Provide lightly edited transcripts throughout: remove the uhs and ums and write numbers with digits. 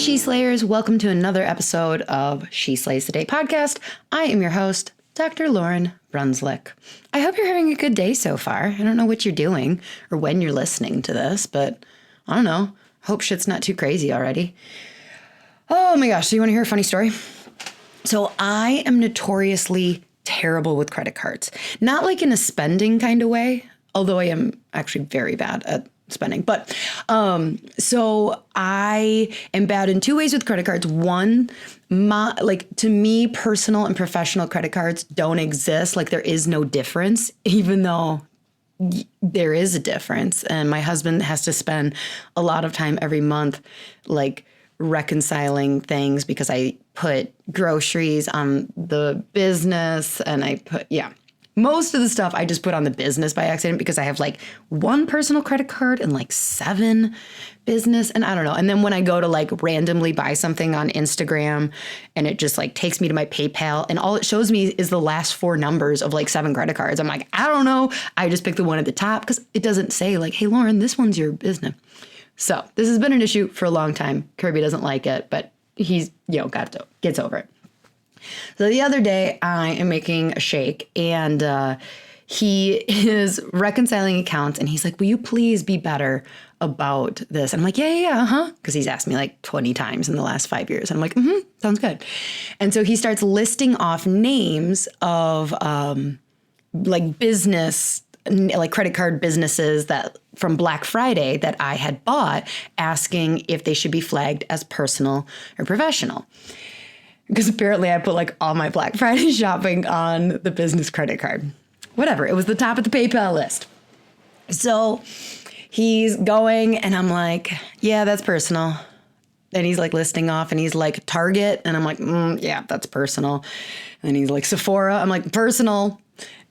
SHESLAYers, welcome to another episode of She Slays the Day podcast. I am your host, Dr. Lauryn Brunslick. I hope you're having a good day so far. I don't know what you're doing or when you're listening to this, but I don't know. Hope shit's not too crazy already. Oh my gosh, so you want to hear a funny story? So I am notoriously terrible with credit cards. Not like in a spending kind of way, although I am actually very bad at spending. But so I am bad in two ways with credit cards. One, to me, personal and professional credit cards don't exist. Like there is no difference, even though there is a difference. And my husband has to spend a lot of time every month, like reconciling things because I put groceries on the business and most of the stuff I just put on the business by accident because I have like one personal credit card and like 7 business. And I don't know. And then when I go to like randomly buy something on Instagram and it just like takes me to my PayPal and all it shows me is the last 4 numbers of like 7 credit cards. I'm like, I don't know. I just picked the one at the top because it doesn't say like, hey, Lauryn, this one's your business. So this has been an issue for a long time. Kirby doesn't like it, but he's, gets over it. So the other day I am making a shake and he is reconciling accounts and he's like, will you please be better about this? And I'm like, yeah. Because he's asked me like 20 times in the last 5 years. And I'm like, sounds good. And so he starts listing off names of like business, like credit card businesses that from Black Friday that I had bought, asking if they should be flagged as personal or professional. Because apparently I put like all my Black Friday shopping on the business credit card. Whatever, it was the top of the PayPal list. So he's going and I'm like, yeah, that's personal. And he's like listing off and he's like Target. And I'm like, yeah, that's personal. And he's like Sephora. I'm like, personal.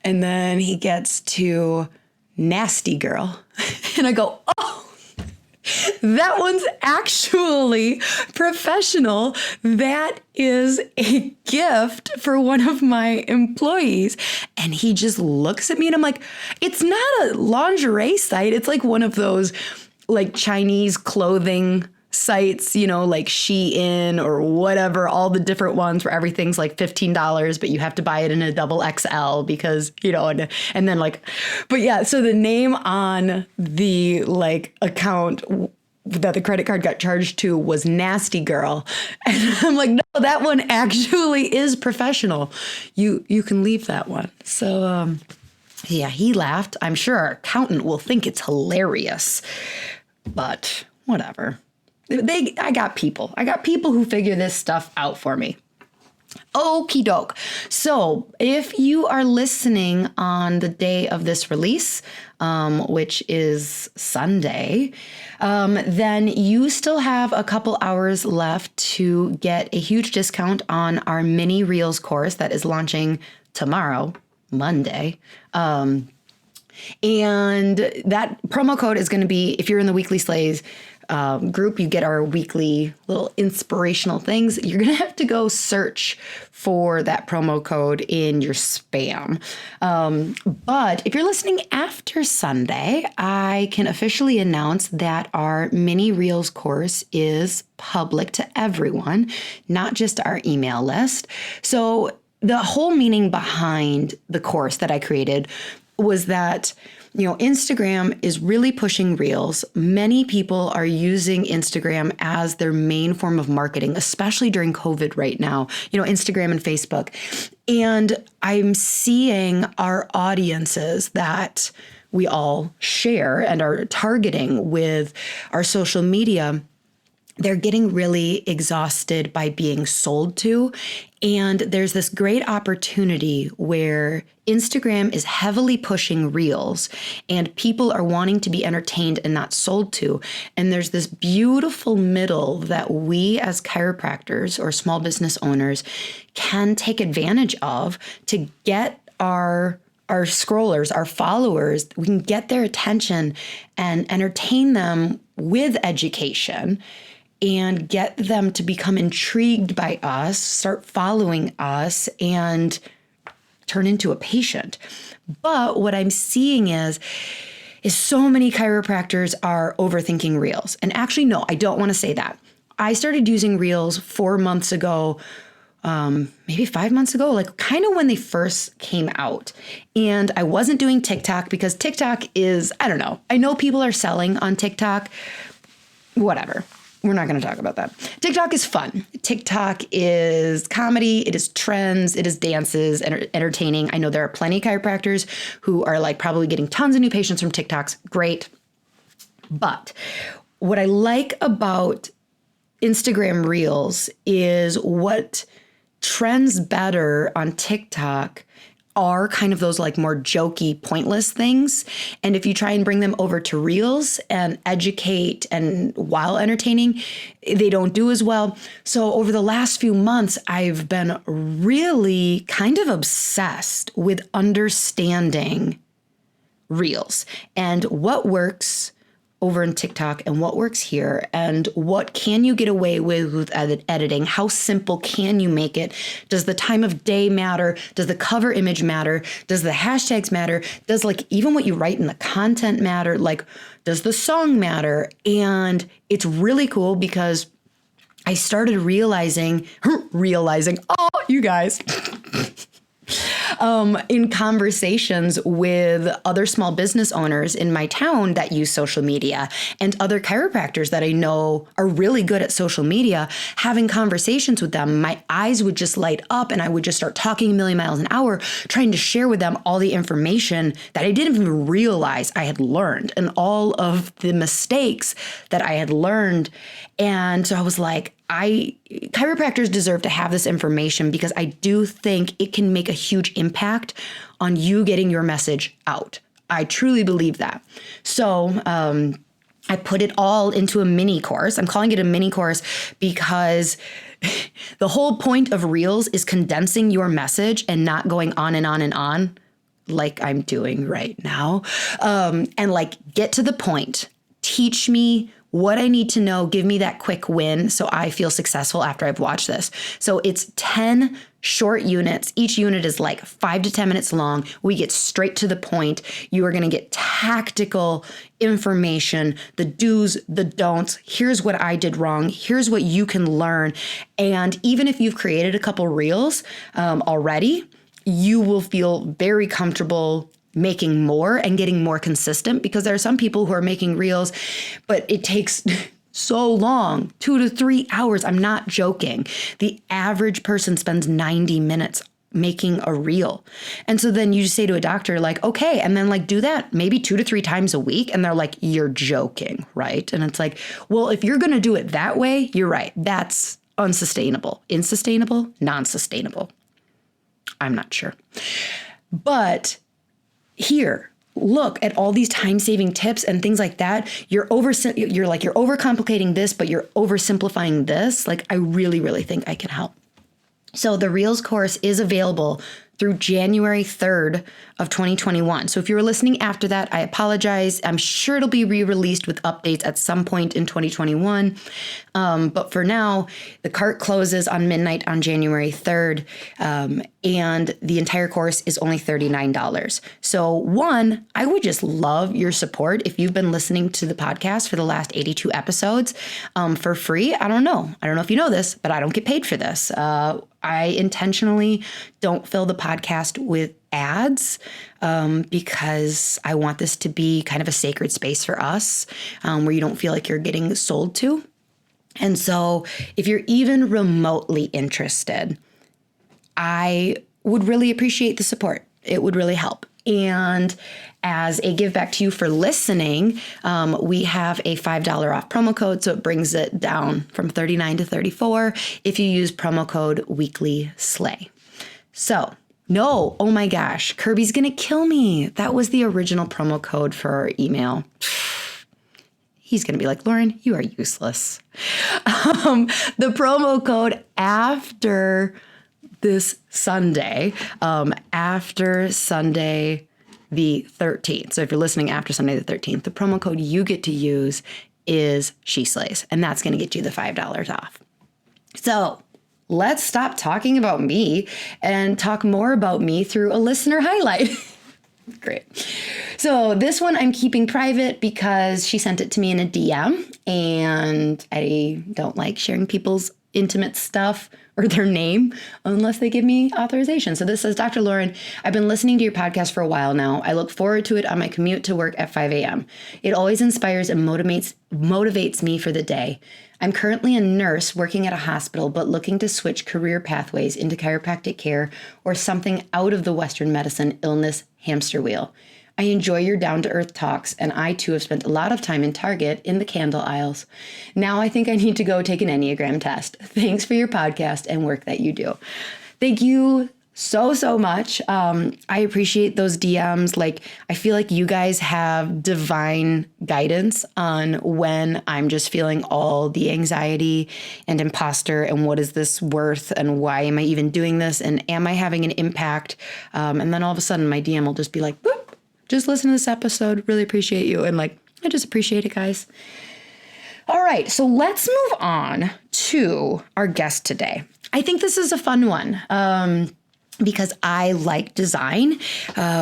And then he gets to Nasty Girl. And I go, oh. That one's actually professional. That is a gift for one of my employees. And he just looks at me and I'm like, it's not a lingerie site. It's like one of those like Chinese clothing sites, like Shein or whatever, all the different ones where everything's like $15, but you have to buy it in a double XL because, and then like, but yeah, so the name on the like account that the credit card got charged to was Nasty Girl. And I'm like, no, that one actually is professional. You can leave that one. So, yeah, he laughed. I'm sure our accountant will think it's hilarious, but whatever. I got people who figure this stuff out for me. Okie doke. So if you are listening on the day of this release, which is Sunday, then you still have a couple hours left to get a huge discount on our mini Reels course that is launching tomorrow, Monday. And that promo code is going to be, if you're in the Weekly Slays group, you get our weekly little inspirational things. You're going to have to go search for that promo code in your spam. But if you're listening after Sunday, I can officially announce that our mini Reels course is public to everyone, not just our email list. So the whole meaning behind the course that I created was that Instagram is really pushing Reels. Many people are using Instagram as their main form of marketing, especially during COVID right now, Instagram and Facebook. And I'm seeing our audiences that we all share and are targeting with our social media. They're getting really exhausted by being sold to. And there's this great opportunity where Instagram is heavily pushing Reels and people are wanting to be entertained and not sold to. And there's this beautiful middle that we as chiropractors or small business owners can take advantage of to get our scrollers, our followers, we can get their attention and entertain them with education and get them to become intrigued by us, start following us, and turn into a patient. But what I'm seeing is so many chiropractors are overthinking Reels. And actually, no, I don't want to say that. I started using Reels 4 months ago, maybe 5 months ago, like kind of when they first came out. And I wasn't doing TikTok because TikTok is, I don't know. I know people are selling on TikTok. Whatever. We're not going to talk about that. TikTok is fun. TikTok is comedy. It is trends. It is dances and entertaining. I know there are plenty of chiropractors who are like probably getting tons of new patients from TikToks. Great. But what I like about Instagram Reels is what trends better on TikTok are kind of those like more jokey, pointless things. And if you try and bring them over to Reels and educate and while entertaining, they don't do as well. So over the last few months, I've been really kind of obsessed with understanding Reels and what works over in TikTok and what works here and what can you get away with editing? How simple can you make it? Does the time of day matter? Does the cover image matter? Does the hashtags matter? Does like even what you write in the content matter? Like, does the song matter? And it's really cool because I started realizing, oh, you guys, in conversations with other small business owners in my town that use social media and other chiropractors that I know are really good at social media, having conversations with them, my eyes would just light up and I would just start talking a million miles an hour, trying to share with them all the information that I didn't even realize I had learned and all of the mistakes that I had learned. And so I was like, chiropractors deserve to have this information because I do think it can make a huge impact on you getting your message out. I truly believe that. So I put it all into a mini course. I'm calling it a mini course because the whole point of Reels is condensing your message and not going on and on and on like I'm doing right now. And like get to the point. Teach me what I need to know, give me that quick win so I feel successful after I've watched this. So it's 10 short units. Each unit is like 5 to 10 minutes long. We get straight to the point. You are going to get tactical information, the do's, the don'ts. Here's what I did wrong. Here's what you can learn. And even if you've created a couple reels already, you will feel very comfortable making more and getting more consistent because there are some people who are making reels, but it takes so long, 2 to 3 hours. I'm not joking. The average person spends 90 minutes making a reel. And so then you just say to a doctor, like, okay, and then like do that maybe 2 to 3 times a week. And they're like, you're joking, right? And it's like, well, if you're going to do it that way, you're right. That's unsustainable, insustainable, non-sustainable. I'm not sure. But here, look at all these time-saving tips and things like that. You're overcomplicating this, but you're oversimplifying this. Like, I really, really think I can help. So the Reels course is available through January 3rd of 2021. So if you were listening after that, I apologize. I'm sure it'll be re-released with updates at some point in 2021. But for now, the cart closes on midnight on January 3rd. And the entire course is only $39. So one, I would just love your support if you've been listening to the podcast for the last 82 episodes for free. I don't know if you know this, but I don't get paid for this. I intentionally don't fill the podcast with ads because I want this to be kind of a sacred space for us where you don't feel like you're getting sold to. And so if you're even remotely interested, I would really appreciate the support. It would really help. And as a give back to you for listening, we have a $5 off promo code. So it brings it down from $39 to $34 if you use promo code WeeklySlay. So no, oh my gosh, Kirby's going to kill me. That was the original promo code for our email. He's going to be like, Lauryn, you are useless. The promo code after this Sunday, after Sunday the 13th. So if you're listening after Sunday the 13th, the promo code you get to use is SHESLAYS, and that's going to get you the $5 off. So let's stop talking about me and talk more about me through a listener highlight. Great. So this one I'm keeping private because she sent it to me in a DM, and I don't like sharing people's intimate stuff or their name unless they give me authorization. So this says, Dr. Lauryn, I've been listening to your podcast for a while now. I look forward to it on my commute to work at 5 a.m. It always inspires and motivates me for the day. I'm currently a nurse working at a hospital, but looking to switch career pathways into chiropractic care or something out of the Western medicine illness hamster wheel. I enjoy your down-to-earth talks, and I too have spent a lot of time in Target in the candle aisles. Now I think I need to go take an Enneagram test. Thanks for your podcast and work that you do. Thank you so much. I appreciate those DMs. Like, I feel like you guys have divine guidance on when I'm just feeling all the anxiety and imposter and what is this worth and why am I even doing this and am I having an impact? And then all of a sudden my DM will just be like, boop, just listen to this episode. Really appreciate you. And like, I just appreciate it, guys. All right, so let's move on to our guest today. I think this is a fun one. Because I like design.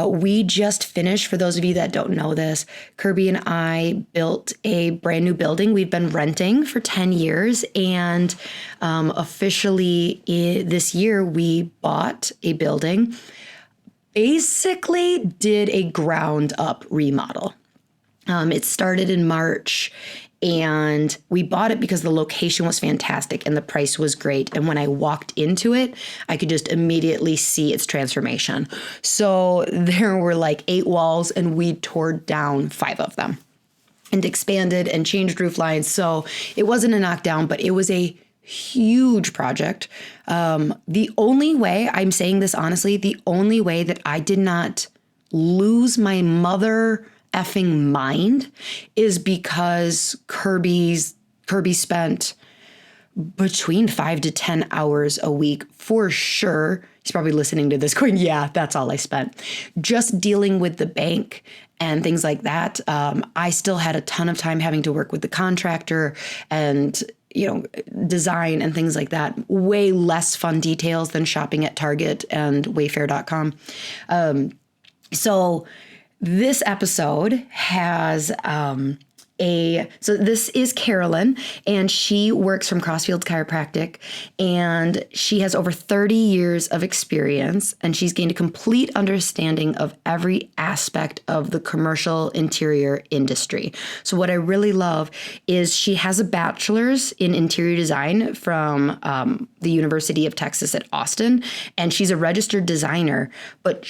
We just finished, for those of you that don't know this, Kirby and I built a brand new building. We've been renting for 10 years, and officially this year we bought a building, basically did a ground up remodel. It started in March, and we bought it because the location was fantastic and the price was great. And when I walked into it, I could just immediately see its transformation. So there were like 8 walls and we tore down 5 of them and expanded and changed roof lines. So it wasn't a knockdown, but it was a huge project. The only way, I'm saying this honestly, the only way that I did not lose my mother effing mind is because Kirby spent between 5 to 10 hours a week for sure. He's probably listening to this going, yeah, that's all I spent. Just dealing with the bank and things like that. I still had a ton of time having to work with the contractor and, design and things like that. Way less fun details than shopping at Target and Wayfair.com. So this episode has so this is Carolyn, and she works from Crossfield Chiropractic, and she has over 30 years of experience, and she's gained a complete understanding of every aspect of the commercial interior industry. So what I really love is she has a bachelor's in interior design from the University of Texas at Austin, and she's a registered designer, but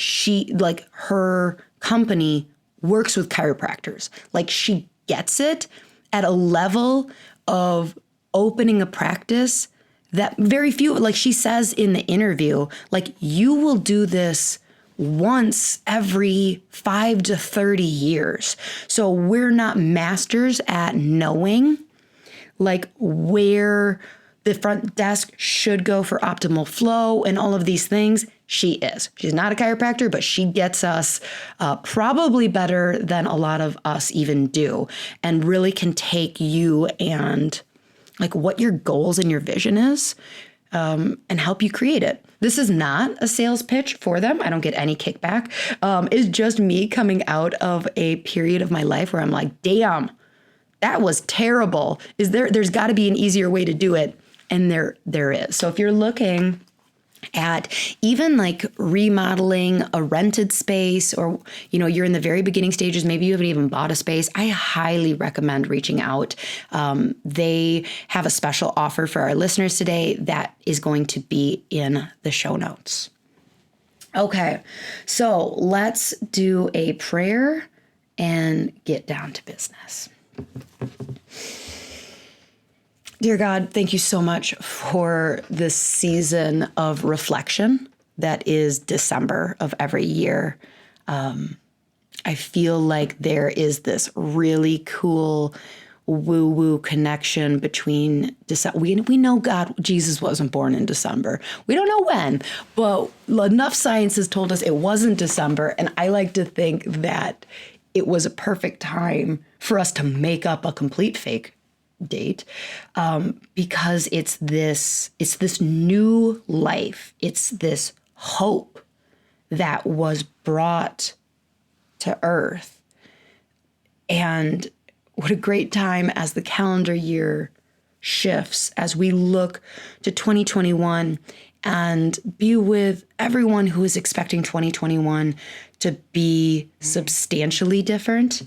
her company works with chiropractors. Like, she gets it at a level of opening a practice that very few, like she says in the interview, like, you will do this once every 5 to 30 years. So we're not masters at knowing like where the front desk should go for optimal flow and all of these things. She is. She's not a chiropractor, but she gets us probably better than a lot of us even do, and really can take you and like what your goals and your vision is and help you create it. This is not a sales pitch for them. I don't get any kickback. It's just me coming out of a period of my life where I'm like, damn, that was terrible. There's got to be an easier way to do it. And there is. So if you're looking at even like remodeling a rented space, or, you're in the very beginning stages, maybe you haven't even bought a space, I highly recommend reaching out. They have a special offer for our listeners today that is going to be in the show notes. Okay, so let's do a prayer and get down to business. Dear God, thank you so much for this season of reflection that is December of every year. I feel like there is this really cool woo-woo connection between December. We know Jesus wasn't born in December. We don't know when, but enough science has told us it wasn't December. And I like to think that it was a perfect time for us to make up a complete fake date, because it's this new life. It's this hope that was brought to Earth. And what a great time as the calendar year shifts, as we look to 2021 and be with everyone who is expecting 2021 to be substantially different.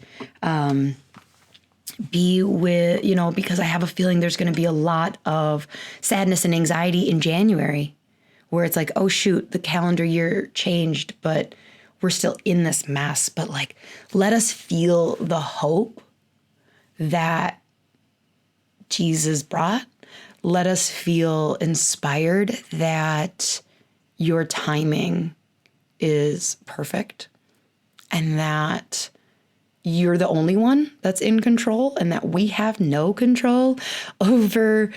Be with, because I have a feeling there's going to be a lot of sadness and anxiety in January, where it's like, oh shoot, the calendar year changed, but we're still in this mess. But like, let us feel the hope that Jesus brought. Let us feel inspired that your timing is perfect and that you're the only one that's in control and that we have no control over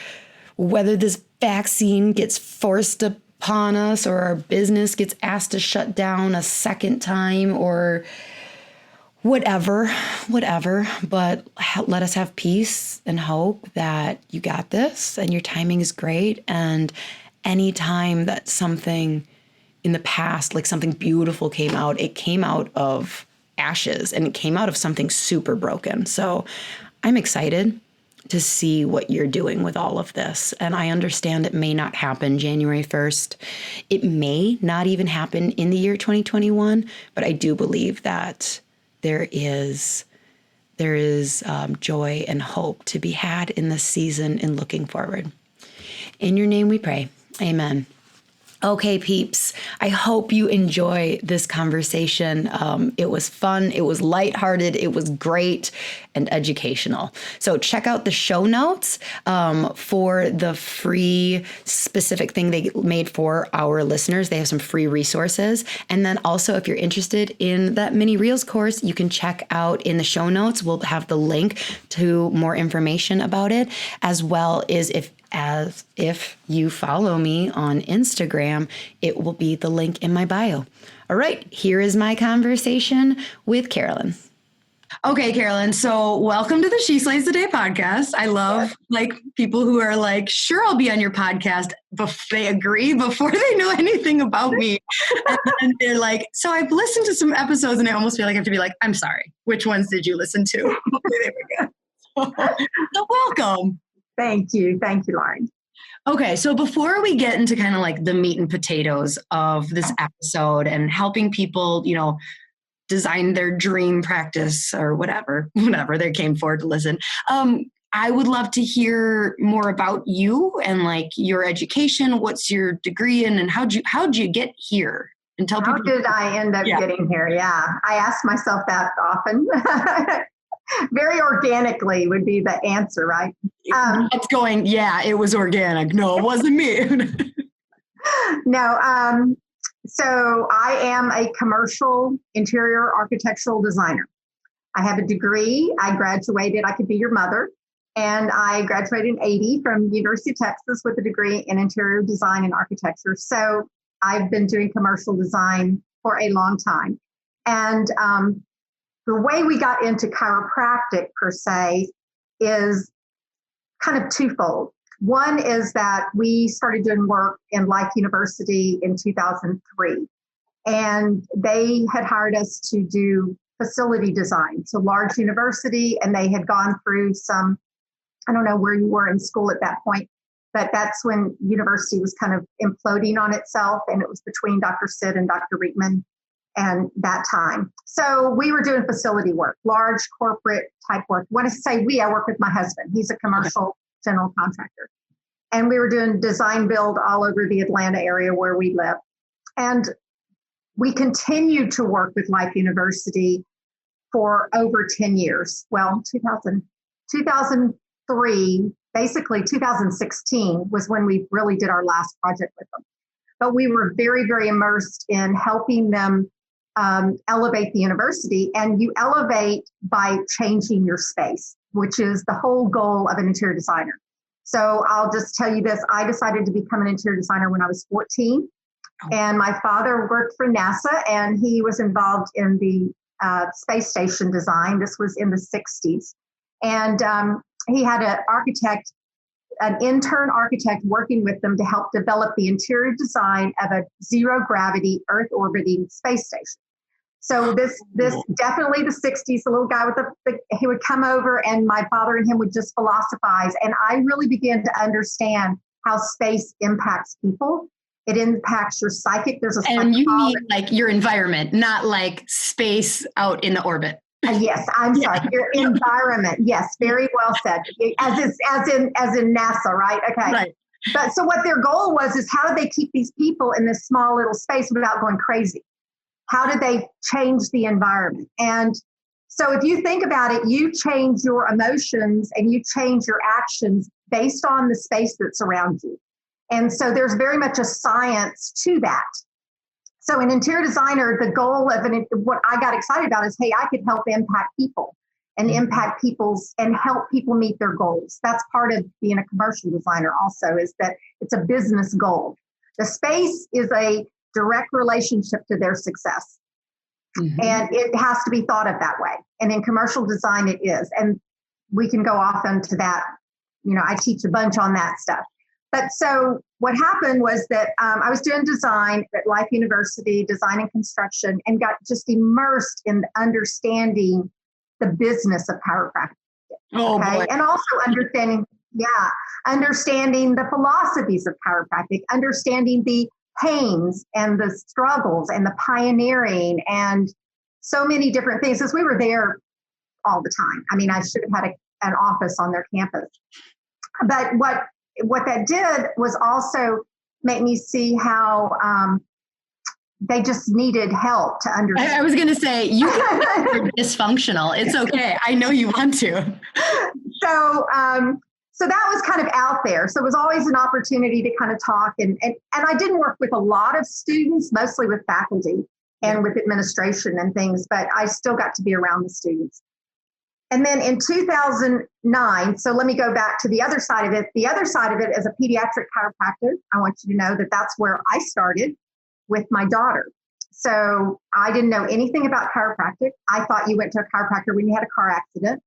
whether this vaccine gets forced upon us or our business gets asked to shut down a second time or whatever. But let us have peace and hope that you got this and your timing is great. And anytime that something in the past, like something beautiful came out, it came out of ashes and it came out of something super broken. So I'm excited to see what you're doing with all of this. And I understand it may not happen January 1st. It may not even happen in the year 2021, but I do believe that there is joy and hope to be had in this season and looking forward. In your name we pray. Amen. Okay, peeps, I hope you enjoy this conversation. It was fun. It was lighthearted. It was great and educational. So check out the show notes for the free specific thing they made for our listeners. They have some free resources. And then also, if you're interested in that mini reels course, you can check out in the show notes. We'll have the link to more information about it, as well as if you follow me on Instagram, it will be the link in my bio. All right, here is my conversation with Carolyn. Okay, Carolyn, so welcome to the She Slays Today podcast. I love people who are like, sure, I'll be on your podcast, but they agree before they know anything about me. And then they're like, so I've listened to some episodes and I almost feel like I have to be like, I'm sorry, which ones did you listen to? There we go. So welcome. Thank you, Lauryn. Okay, so before we get into kind of like the meat and potatoes of this episode and helping people, design their dream practice or whatever they came forward to listen, I would love to hear more about you and like your education. What's your degree in, and how'd you get here? And tell people. How did I end up getting here? Yeah, I ask myself that often. Very organically would be the answer, right? It's going, yeah, it was organic. No, it wasn't me. No. So I am a commercial interior architectural designer. I have a degree. I graduated, I could be your mother, and I graduated in 80 from University of Texas with a degree in interior design and architecture. So I've been doing commercial design for a long time. And the way we got into chiropractic per se is kind of twofold. One is that we started doing work in Life University in 2003, and they had hired us to do facility design. So large university, and they had gone through some, I don't know where you were in school at that point, but that's when university was kind of imploding on itself, and it was between Dr. Sid and Dr. Reitman and that time. So we were doing facility work, large corporate type work. When I say we, I work with my husband. He's a commercial general contractor. And we were doing design build all over the Atlanta area where we live. And we continued to work with Life University for over 10 years. Well, 2003, basically 2016 was when we really did our last project with them. But we were very, very immersed in helping them elevate the university. And you elevate by changing your space, which is the whole goal of an interior designer. So I'll just tell you this. I decided to become an interior designer when I was 14. And my father worked for NASA, and he was involved in the space station design. This was in the 60s. And he had an intern architect working with them to help develop the interior design of a zero gravity Earth orbiting space station. So this definitely the 60s, the little guy with he would come over and my father and him would just philosophize. And I really began to understand how space impacts people. It impacts your psychic. There's a And you mean like your environment, not like space out in the orbit. Yes, I'm sorry. Your environment. Yes, very well said. As in NASA, right? Okay. Right. But so what their goal was is how did they keep these people in this small little space without going crazy? How did they change the environment? And so if you think about it, you change your emotions and you change your actions based on the space that's around you. And so there's very much a science to that. So an interior designer, the goal of what I got excited about is, hey, I could help impact people and impact people's and help people meet their goals. That's part of being a commercial designer also, is that it's a business goal. The space is a direct relationship to their success. Mm-hmm. And it has to be thought of that way. And in commercial design, it is. And we can go off into that. I teach a bunch on that stuff. But so what happened was that I was doing design at Life University, design and construction, and got just immersed in understanding the business of chiropractic. Oh, okay? Boy. And also understanding the philosophies of chiropractic, understanding the pains and the struggles and the pioneering and so many different things, as we were there all the time. I mean, I should have had an office on their campus. But what that did was also make me see how they just needed help to understand. I was going to say, you're dysfunctional. It's okay. I know you want to. So that was kind of out there. So it was always an opportunity to kind of talk. And I didn't work with a lot of students, mostly with faculty and with administration and things, but I still got to be around the students. And then in 2009, so let me go back to the other side of it. The other side of it as a pediatric chiropractor, I want you to know that that's where I started with my daughter. So I didn't know anything about chiropractic. I thought you went to a chiropractor when you had a car accident.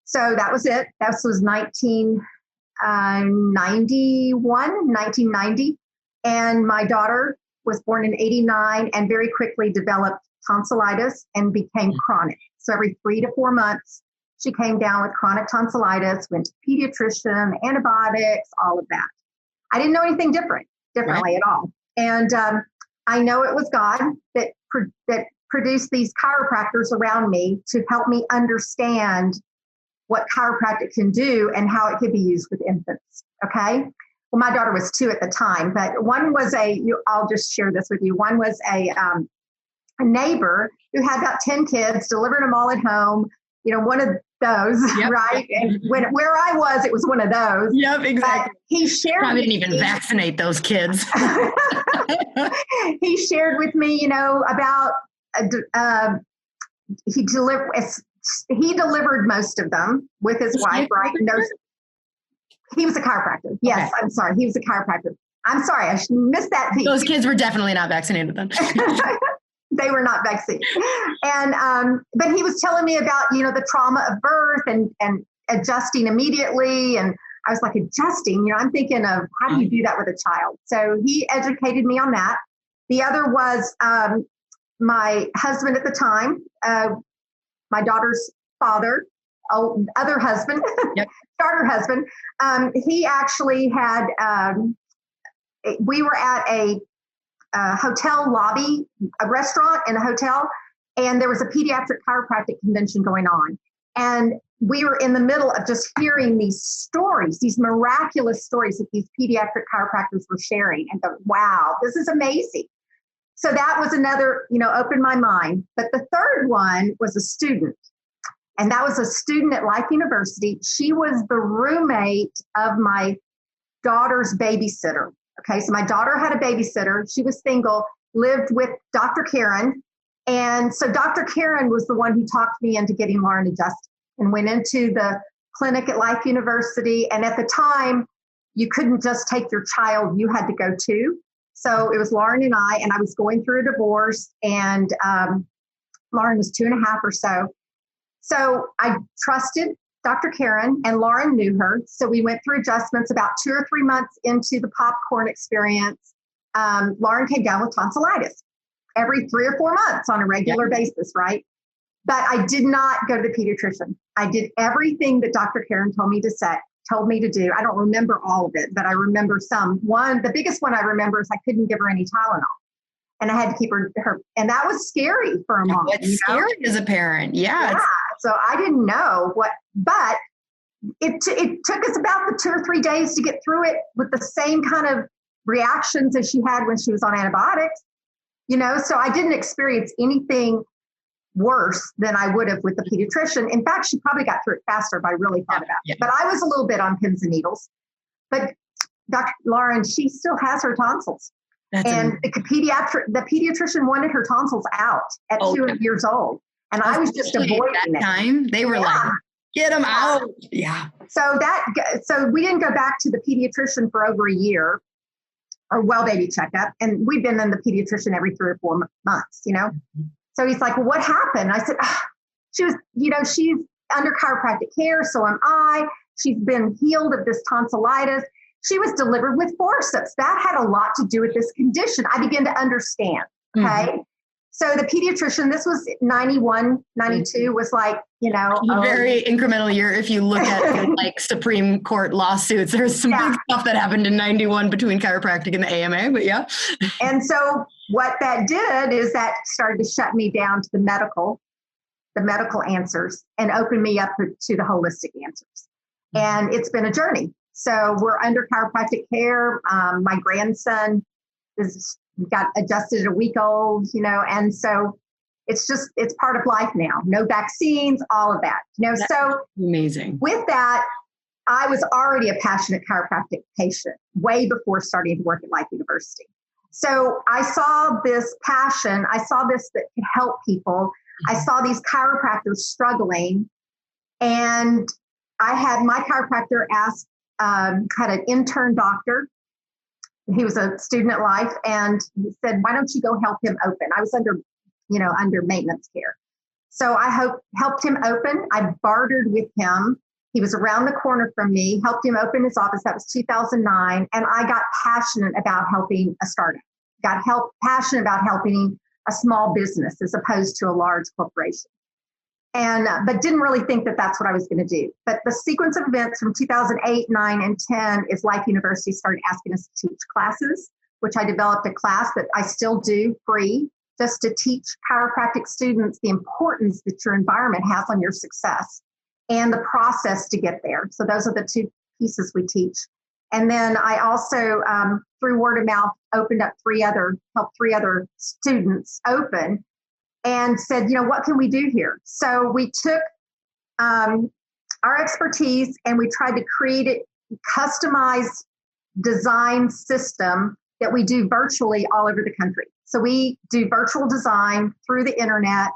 So that was it. That was 1990. And my daughter was born in 89 and very quickly developed tonsillitis and became chronic. So every 3 to 4 months, she came down with chronic tonsillitis, went to pediatrician, antibiotics, all of that. I didn't know anything differently at all. And I know it was God that produced these chiropractors around me to help me understand what chiropractic can do and how it could be used with infants. Okay. Well, my daughter was 2 at the time, but one was I'll just share this with you. One was a neighbor who had about 10 kids, delivered them all at home, one of those, yep. Right? And where I was, it was one of those. Yep, exactly. But he shared. I didn't even vaccinate those kids. He shared with me, about he delivered most of them with his wife, right? He was a chiropractor. Yes, okay. I'm sorry. He was a chiropractor. I'm sorry. I missed that piece. Those kids were definitely not vaccinated then. They were not vaccinated. And, but he was telling me about, the trauma of birth and adjusting immediately. And I was like, adjusting, I'm thinking of how do you do that with a child? So he educated me on that. The other was my husband at the time, my daughter's father, other husband, yep. Starter husband. He actually had, we were at a hotel lobby, a restaurant in a hotel, and there was a pediatric chiropractic convention going on. And we were in the middle of just hearing these stories, these miraculous stories that these pediatric chiropractors were sharing, and go, wow, this is amazing. So that was another, opened my mind. But the third one was a student. And that was a student at Life University. She was the roommate of my daughter's babysitter. Okay, so my daughter had a babysitter. She was single, lived with Dr. Karen. And so Dr. Karen was the one who talked me into getting Lauryn adjusted and went into the clinic at Life University. And at the time, you couldn't just take your child, you had to go too. So it was Lauryn and I was going through a divorce, and Lauryn was 2.5 or so. So I trusted Dr. Karen, and Lauryn knew her. So we went through adjustments. About 2 or 3 months into the popcorn experience, Lauryn came down with tonsillitis. every 3 or 4 months on a regular basis, right? But I did not go to the pediatrician. I did everything that Dr. Karen told me to do. I don't remember all of it, but I remember some. The biggest one I remember is I couldn't give her any Tylenol. And I had to keep her, and that was scary for a mom. It's scary as a parent. Yeah. So I didn't know but it took us about the 2 or 3 days to get through it with the same kind of reactions as she had when she was on antibiotics, so I didn't experience anything worse than I would have with the pediatrician. In fact, she probably got through it faster if I really thought about it. But I was a little bit on pins and needles. But Dr. Lauryn, she still has her tonsils. And the pediatrician wanted her tonsils out at 2 years old. And I was just avoiding that time. They were like, get them out. Yeah. So we didn't go back to the pediatrician for over a year, or well baby checkup. And we've been in the pediatrician every 3 or 4 months, Mm-hmm. So he's like, well, what happened? I said, she was, she's under chiropractic care. So am I. She's been healed of this tonsillitis. She was delivered with forceps. That had a lot to do with this condition. I began to understand. Okay. Mm-hmm. So the pediatrician, this was 91, 92, was like, a very incremental year. If you look at like Supreme Court lawsuits, there's some big stuff that happened in 91 between chiropractic and the AMA, but yeah. And so what that did is that started to shut me down to the medical answers and open me up to the holistic answers. And it's been a journey. So we're under chiropractic care. My grandson got adjusted at a week old, and so it's part of life now. No vaccines, all of that, That's so amazing. With that, I was already a passionate chiropractic patient way before starting to work at Life University. So I saw this passion. I saw this that could help people. I saw these chiropractors struggling, and I had my chiropractor had an intern doctor. He was a student at Life, and he said, why don't you go help him open? I was under maintenance care. So I helped him open. I bartered with him. He was around the corner from me, helped him open his office. That was 2009. And I got passionate about helping a startup, passionate about helping a small business as opposed to a large corporation. And, but didn't really think that that's what I was going to do. But the sequence of events from 2008, 9, and 10 is Life University started asking us to teach classes, which I developed a class that I still do free, just to teach chiropractic students the importance that your environment has on your success and the process to get there. So those are the 2 pieces we teach. And then I also, through word of mouth, helped 3 other students open, and said, what can we do here? So we took our expertise and we tried to create a customized design system that we do virtually all over the country. So we do virtual design through the internet,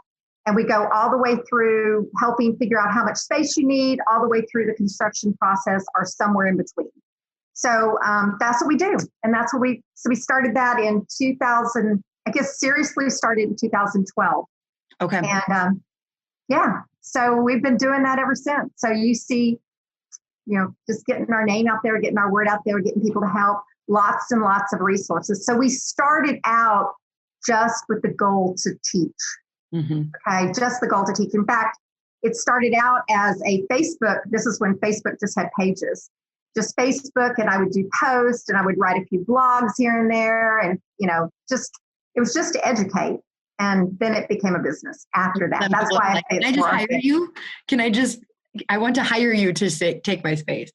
and we go all the way through helping figure out how much space you need, all the way through the construction process or somewhere in between. So that's what we do. And that's what we started that in 2000, I guess seriously started in 2012. Okay. And so we've been doing that ever since. So you see, just getting our name out there, getting our word out there, getting people to help, lots and lots of resources. So we started out just with the goal to teach. Mm-hmm. Okay. Just the goal to teach. In fact, it started out as a Facebook. This is when Facebook just had pages. Just Facebook, and I would do posts, and I would write a few blogs here and there, and it was just to educate, and then it became a business after that. That's why I say can I just hire you? I want to hire you to take my space.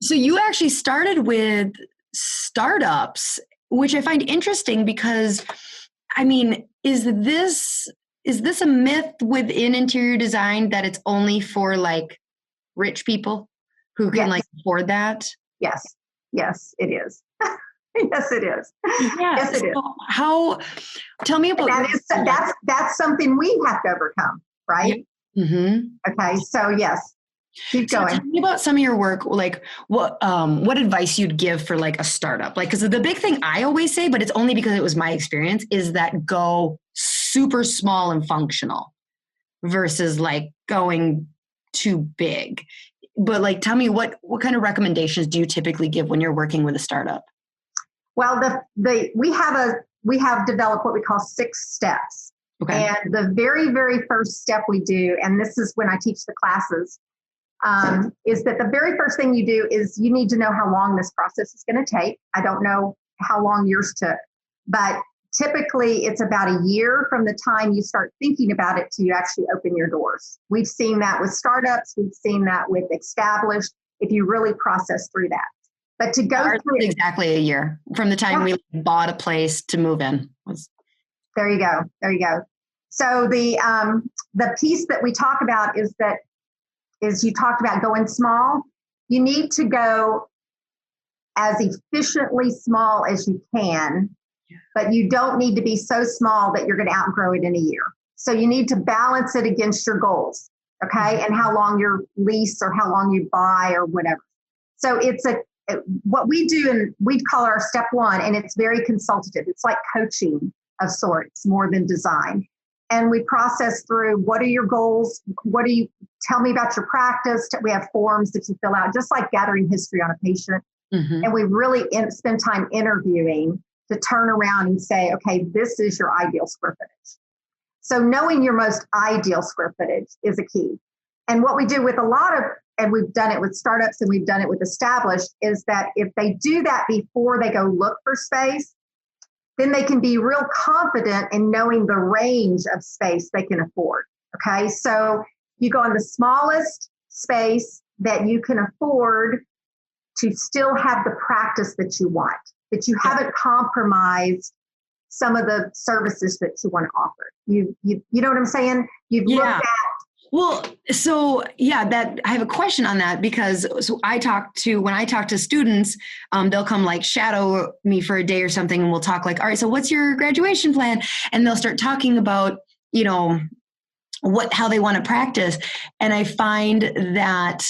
So you actually started with startups, which I find interesting because, is this a myth within interior design that it's only for like rich people who can afford that? Yes, it is. Yes, it is. Yeah. Yes, it is. Tell me about that's something we have to overcome, right? Mm-hmm. Okay. So yes, keep going. Tell me about some of your work, like what advice you'd give for like a startup, because the big thing I always say, but it's only because it was my experience, is that go super small and functional versus like going too big. But tell me what kind of recommendations do you typically give when you're working with a startup? Well, we have we have developed what we call 6 steps. Okay. And the very, very first step we do, and this is when I teach the classes, is that the very first thing you do is you need to know how long this process is going to take. I don't know how long yours took, but typically it's about a year from the time you start thinking about it till you actually open your doors. We've seen that with startups. We've seen that with established, if you really process through that. But to go through it, exactly a year from the time we bought a place to move in. There you go. There you go. So the piece that we talk about is you talked about going small. You need to go as efficiently small as you can, but you don't need to be so small that you're going to outgrow it in a year. So you need to balance it against your goals, okay, and how long your lease or how long you buy or whatever. So it's what we do, and we call our step 1, and it's very consultative. It's like coaching of sorts more than design. And we process through, what are your goals? Tell me about your practice. We have forms that you fill out, just like gathering history on a patient. Mm-hmm. And we really spend time interviewing to turn around and say, okay, this is your ideal square footage. So knowing your most ideal square footage is a key. And what we do with and we've done it with startups and we've done it with established, is that if they do that before they go look for space, then they can be real confident in knowing the range of space they can afford. Okay, so you go on the smallest space that you can afford to still have the practice that you want, that you haven't compromised some of the services that you want to offer. You know what I'm saying? You've looked at. Well, so that I have a question on that, because when I talk to students, they'll come like shadow me for a day or something, and we'll talk like, all right, so what's your graduation plan? And they'll start talking about, how they want to practice. And I find that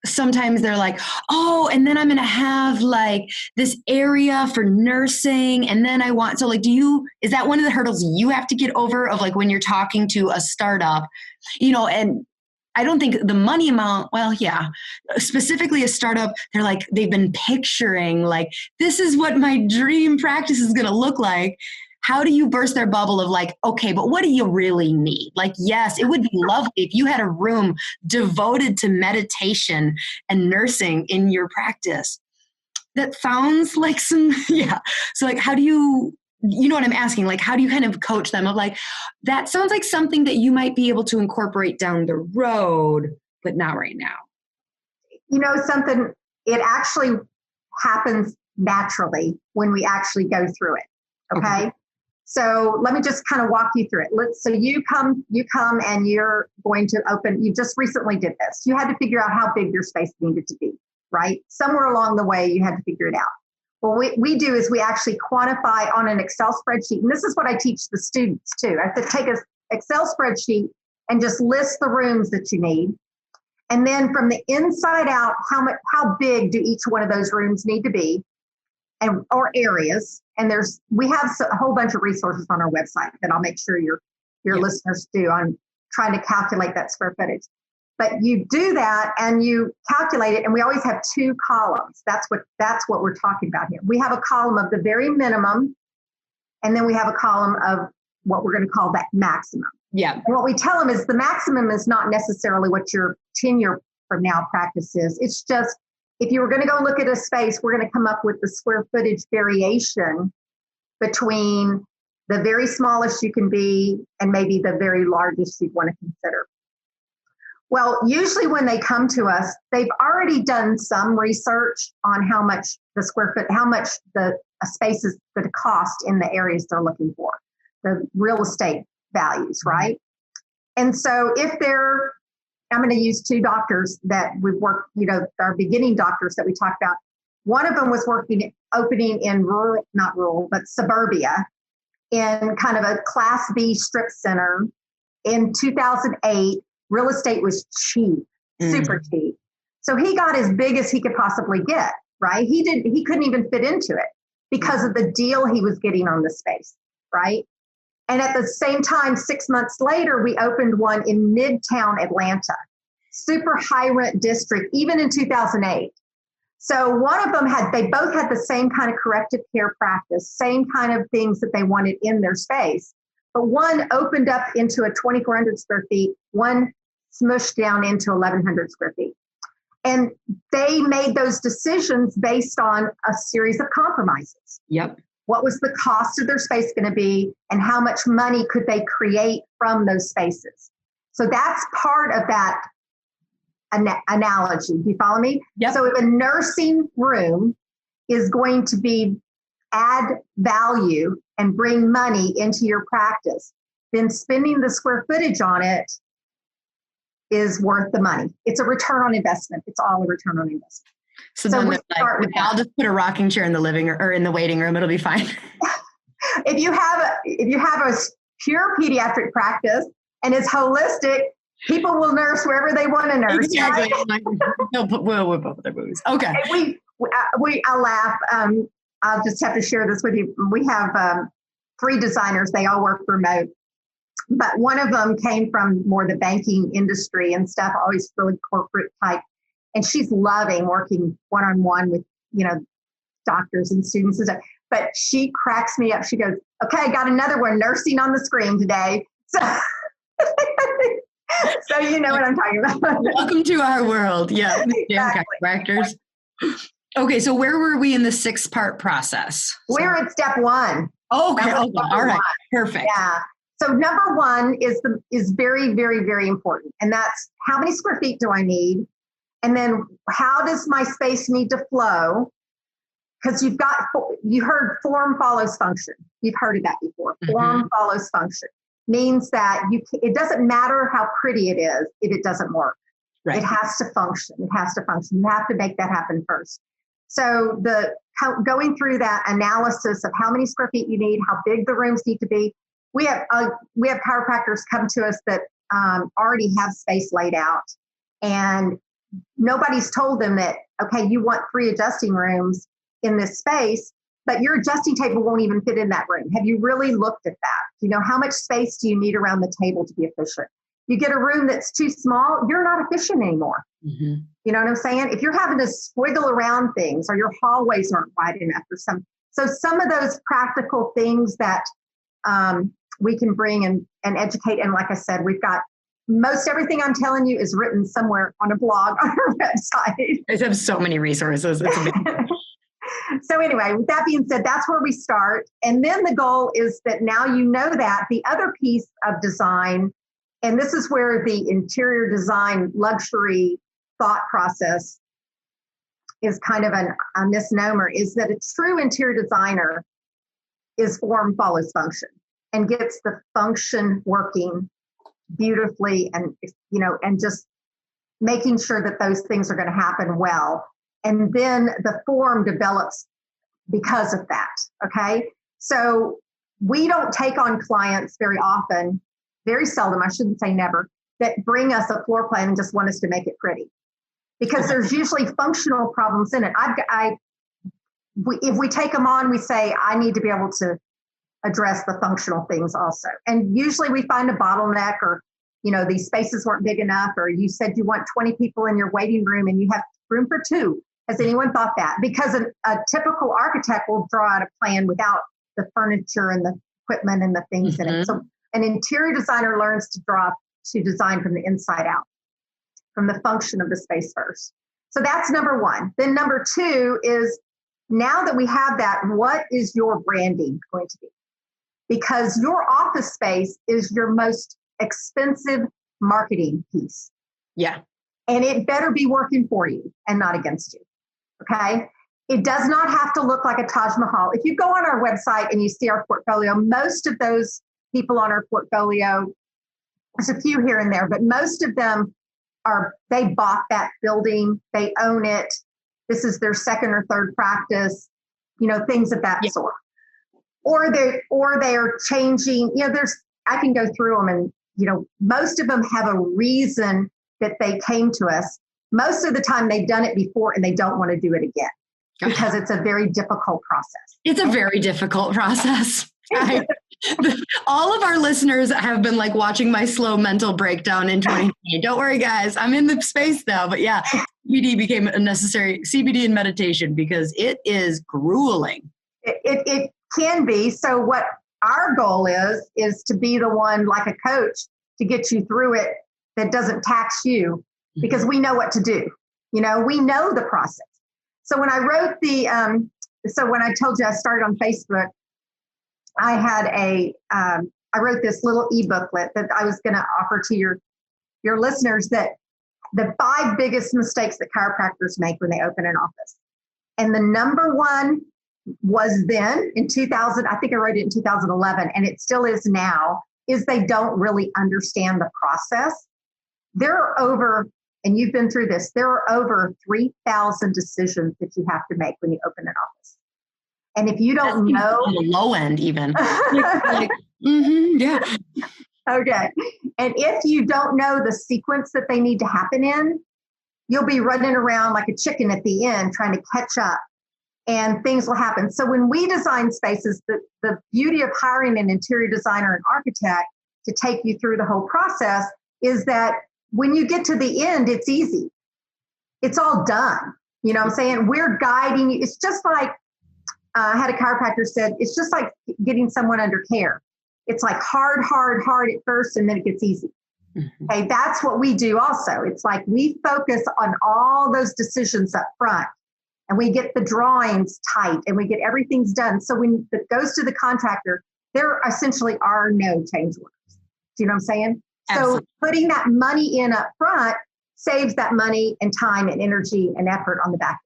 sometimes they're like, oh, and then I'm going to have like this area for nursing. And then is that one of the hurdles you have to get over of like when you're talking to a startup, and I don't think the money amount, specifically a startup, they're like, they've been picturing like, this is what my dream practice is going to look like. How do you burst their bubble of like, okay, but what do you really need? Like, yes, it would be lovely if you had a room devoted to meditation and nursing in your practice. That sounds like So like, how do you know what I'm asking? Like, how do you kind of coach them of like, that sounds like something that you might be able to incorporate down the road, but not right now? Something, it actually happens naturally when we actually go through it. Okay. So let me just kind of walk you through it. So you come and you're going to open, you just recently did this. You had to figure out how big your space needed to be, right? Somewhere along the way, you had to figure it out. What we do is we actually quantify on an Excel spreadsheet. And this is what I teach the students too. I have to take an Excel spreadsheet and just list the rooms that you need. And then from the inside out, how big do each one of those rooms need to be? Or areas, and we have a whole bunch of resources on our website that I'll make sure your listeners do on trying to calculate that square footage. But you do that and you calculate it, and we always have 2 columns. That's what we're talking about here. We have a column of the very minimum, and then we have a column of what we're going to call that maximum. Yeah. And what we tell them is the maximum is not necessarily what your 10-year from now practice is. It's just, if you were going to go look at a space, we're going to come up with the square footage variation between the very smallest you can be and maybe the very largest you'd want to consider. Well, usually when they come to us, they've already done some research on how much the space is going to cost in the areas they're looking for, the real estate values, right? And so I'm going to use 2 doctors that we've worked, our beginning doctors that we talked about. One of them was opening in suburbia in kind of a Class B strip center in 2008. Real estate was cheap, super cheap. So he got as big as he could possibly get, right? He couldn't even fit into it because of the deal he was getting on the space, right? And at the same time, 6 months later, we opened one in Midtown Atlanta, super high rent district, even in 2008. So one of them they both had the same kind of corrective care practice, same kind of things that they wanted in their space. But one opened up into a 2,400 square feet, one smushed down into 1,100 square feet. And they made those decisions based on a series of compromises. Yep. What was the cost of their space going to be, and how much money could they create from those spaces? So that's part of that analogy. Do you follow me? Yep. So if a nursing room is going to add value and bring money into your practice, then spending the square footage on it is worth the money. It's a return on investment. It's all a return on investment. So then I'll just put a rocking chair in the living room or in the waiting room. It'll be fine. If you have a pure pediatric practice and it's holistic, people will nurse wherever they want to nurse. Exactly. Right? We'll both their movies. Okay. I'll laugh. I'll just have to share this with you. We have 3 designers. They all work remote. But one of them came from more the banking industry and stuff, always really corporate type. And she's loving working one-on-one with, doctors and students and stuff. But she cracks me up. She goes, okay, I got another one, nursing on the screen today. So you know what I'm talking about. Welcome to our world. Yeah. Exactly. Chiropractors. Okay. So where were we in the 6-part process? We're at step 1. Okay. All right. Perfect. Yeah. So number 1 is very, very, very important. And that's how many square feet do I need? And then how does my space need to flow? Because you heard form follows function. You've heard of that before. Mm-hmm. Form follows function means that it doesn't matter how pretty it is if it doesn't work. Right. It has to function. It has to function. You have to make that happen first. So going through that analysis of how many square feet you need, how big the rooms need to be. We have chiropractors come to us that already have space laid out, and nobody's told them that, okay, you want 3 adjusting rooms in this space, but your adjusting table won't even fit in that room. Have you really looked at that? How much space do you need around the table to be efficient? You get a room that's too small, you're not efficient anymore. Mm-hmm. You know what I'm saying? If you're having to squiggle around things, or your hallways aren't wide enough, or some of those practical things that we can bring and educate. And like I said, we've got most everything I'm telling you is written somewhere on a blog on our website. I have so many resources. It's amazing. So anyway, with that being said, that's where we start. And then the goal is that now you know that the other piece of design, and this is where the interior design luxury thought process is kind of a misnomer, is that a true interior designer is form follows function and gets the function working beautifully, and just making sure that those things are going to happen well. And then the form develops because of that. Okay. So we don't take on clients very often, very seldom, I shouldn't say never, that bring us a floor plan and just want us to make it pretty, because there's usually functional problems in it. If we take them on, we say, I need to be able to address the functional things also. And usually we find a bottleneck, or, these spaces weren't big enough, or you said you want 20 people in your waiting room and you have room for 2. Has anyone thought that? Because a typical architect will draw out a plan without the furniture and the equipment and the things in it. So an interior designer learns to design from the inside out, from the function of the space first. So that's number 1. Then number 2 is, now that we have that, what is your branding going to be? Because your office space is your most expensive marketing piece. Yeah. And it better be working for you and not against you. Okay. It does not have to look like a Taj Mahal. If you go on our website and you see our portfolio, most of those people on our portfolio, there's a few here and there, but most of them they bought that building, they own it. This is their 2nd or 3rd practice, things of that sort. Or they are changing, I can go through them, and, most of them have a reason that they came to us. Most of the time they've done it before and they don't want to do it again, because it's a very difficult process. It's a very difficult process. All of our listeners have been watching my slow mental breakdown in 2020. Don't worry, guys. I'm in the space now, but yeah, CBD became a necessary CBD and meditation because it is grueling. It can be. So what our goal is to be the one, like a coach, to get you through it that doesn't tax you, because we know what to do. We know the process. So when I wrote when I told you I started on Facebook, I had I wrote this little e-booklet that I was going to offer to your listeners, that the 5 biggest mistakes that chiropractors make when they open an office. And the number one was then in 2000, I think I wrote it in 2011, and it still is now, is they don't really understand the process. There are over, and you've been through this, there are over 3,000 decisions that you have to make when you open an office. And if you don't know, on the low end even. Yeah. Okay. And if you don't know the sequence that they need to happen in, you'll be running around like a chicken at the end trying to catch up, and things will happen. So when we design spaces, the beauty of hiring an interior designer and architect to take you through the whole process is that when you get to the end, it's easy. It's all done. You know what I'm saying? We're guiding you. It's just like, I had a chiropractor said, it's just like getting someone under care. It's like hard at first, and then it gets easy. Mm-hmm. Okay, that's what we do also. It's like we focus on all those decisions up front, and we get the drawings tight, and we get everything's done. So when it goes to the contractor, there essentially are no change orders. Do you know what I'm saying? Absolutely. So putting that money in up front saves that money and time and energy and effort on the back end.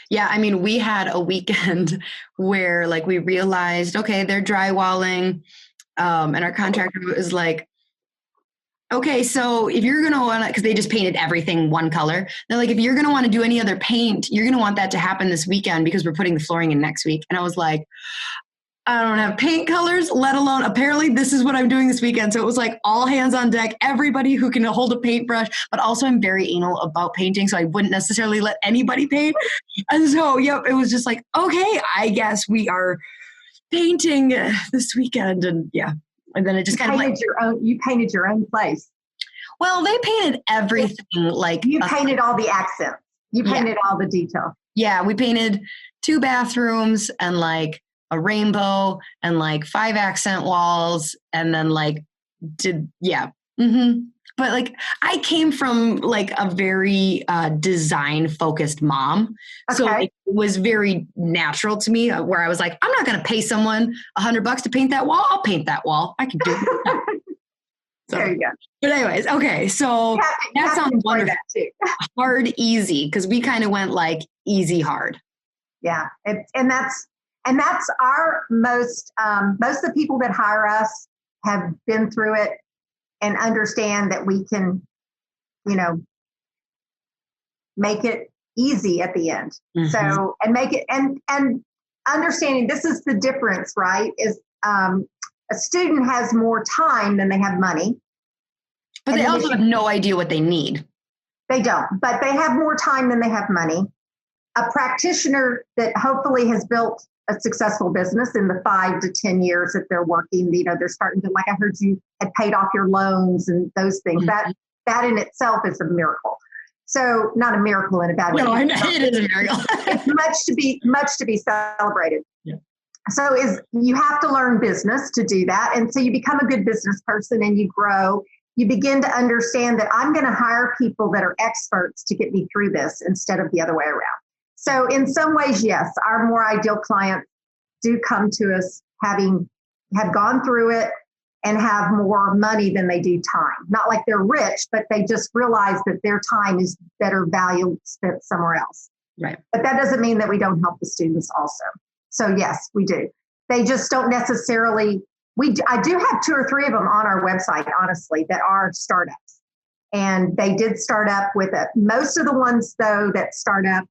Yeah, I mean, we had a weekend where like we realized, okay, they're drywalling, and our contractor was like, okay, so if you're going to want to, because they just painted everything one color. They're like, if you're going to want to do any other paint, you're going to want that to happen this weekend because we're putting the flooring in next week. And I was like, I don't have paint colors, let alone, apparently this is what I'm doing this weekend. So it was like all hands on deck, everybody who can hold a paintbrush, but also I'm very anal about painting. So I wouldn't necessarily let anybody paint. And so, yep, it was just like, okay, I guess we are painting this weekend. And yeah. And then it just kind of like. You painted your own place. Well, they painted everything. Like you painted all the accents. You painted all the detail. Yeah. We painted 2 bathrooms and like a rainbow and like 5 accent walls, and then like But like I came from like a very design focused mom. Okay. So it was very natural to me where I was like, I'm not going to pay someone $100 to paint that wall. I'll paint that wall. I can do it. So, there you go. But anyways, okay. So that sounds wonderful. That too. Hard, easy. Cause we kind of went like easy, hard. Yeah. And that's our most of the people that hire us have been through it and understand that we can, make it easy at the end. Mm-hmm. So, and make it, and understanding this is the difference, right? Is a student has more time than they have money. But they also have no idea what they need. They don't, but they have more time than they have money. A practitioner that hopefully has built a successful business in the 5 to 10 years that they're working, they're starting to, like I heard you had paid off your loans and those things. Mm-hmm. That in itself is a miracle. So not a miracle in a bad way. No, I know it is a miracle. It's much to be celebrated. Yeah. So you have to learn business to do that. And so you become a good business person and you grow. You begin to understand that I'm going to hire people that are experts to get me through this instead of the other way around. So in some ways, yes, our more ideal clients do come to us have gone through it and have more money than they do time. Not like they're rich, but they just realize that their time is better value spent somewhere else. Right. But that doesn't mean that we don't help the students also. So yes, we do. They just don't necessarily, I do have 2 or 3 of them on our website, honestly, that are startups. And they did start up with it. Most of the ones though that start up,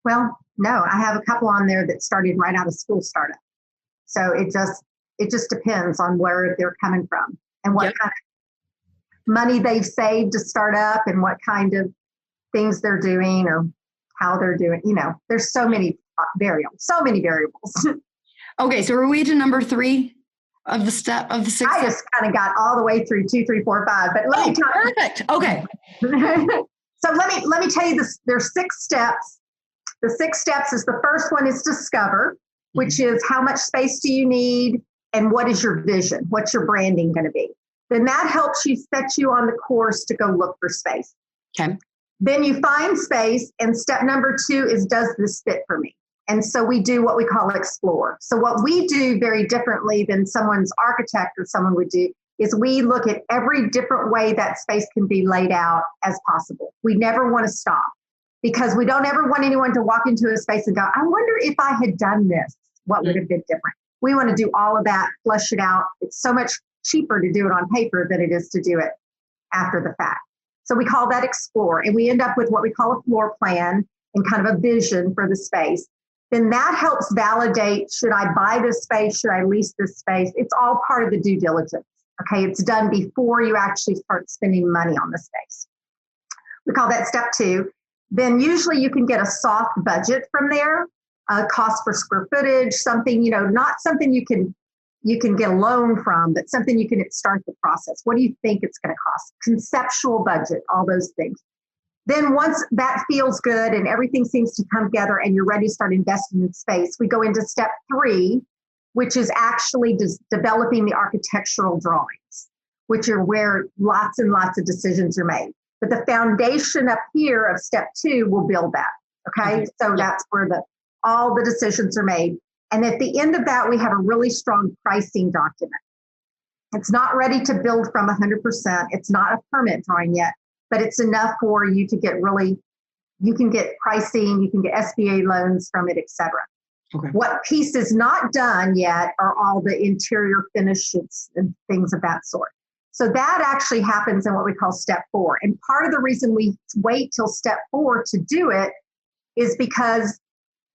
well, no, I have a couple on there that started right out of school startup. So it just depends on where they're coming from and what kind of money they've saved to start up and what kind of things they're doing or how they're doing. There's so many variables. Okay, so are we to number 3 of the 6? I just kind of got all the way through 2, 3, 4, 5. But let me talk. Perfect. Okay. So let me tell you this. There's 6 steps. The 6 steps is the first one is discover, which is how much space do you need and what is your vision? What's your branding going to be? Then that helps you set you on the course to go look for space. Okay. Then you find space, and step number 2 is, does this fit for me? And so we do what we call explore. So what we do very differently than someone's architect or someone would do is we look at every different way that space can be laid out as possible. We never want to stop, because we don't ever want anyone to walk into a space and go, I wonder if I had done this, what would have been different? We want to do all of that, flush it out. It's so much cheaper to do it on paper than it is to do it after the fact. So we call that explore, and we end up with what we call a floor plan and kind of a vision for the space. Then that helps validate, should I buy this space? Should I lease this space? It's all part of the due diligence. Okay, it's done before you actually start spending money on the space. We call that step 2. Then usually you can get a soft budget from there, cost per square footage, something, not something you can get a loan from, but something you can start the process. What do you think it's going to cost? Conceptual budget, all those things. Then once that feels good and everything seems to come together and you're ready to start investing in space, we go into step 3, which is actually developing the architectural drawings, which are where lots and lots of decisions are made. But the foundation up here of step 2 will build that. Okay. So that's where all the decisions are made. And at the end of that, we have a really strong pricing document. It's not ready to build from 100%. It's not a permit drawing yet, but it's enough for you to get you can get pricing, you can get SBA loans from it, et cetera. Okay. What piece is not done yet are all the interior finishes and things of that sort. So that actually happens in what we call step 4. And part of the reason we wait till step 4 to do it is because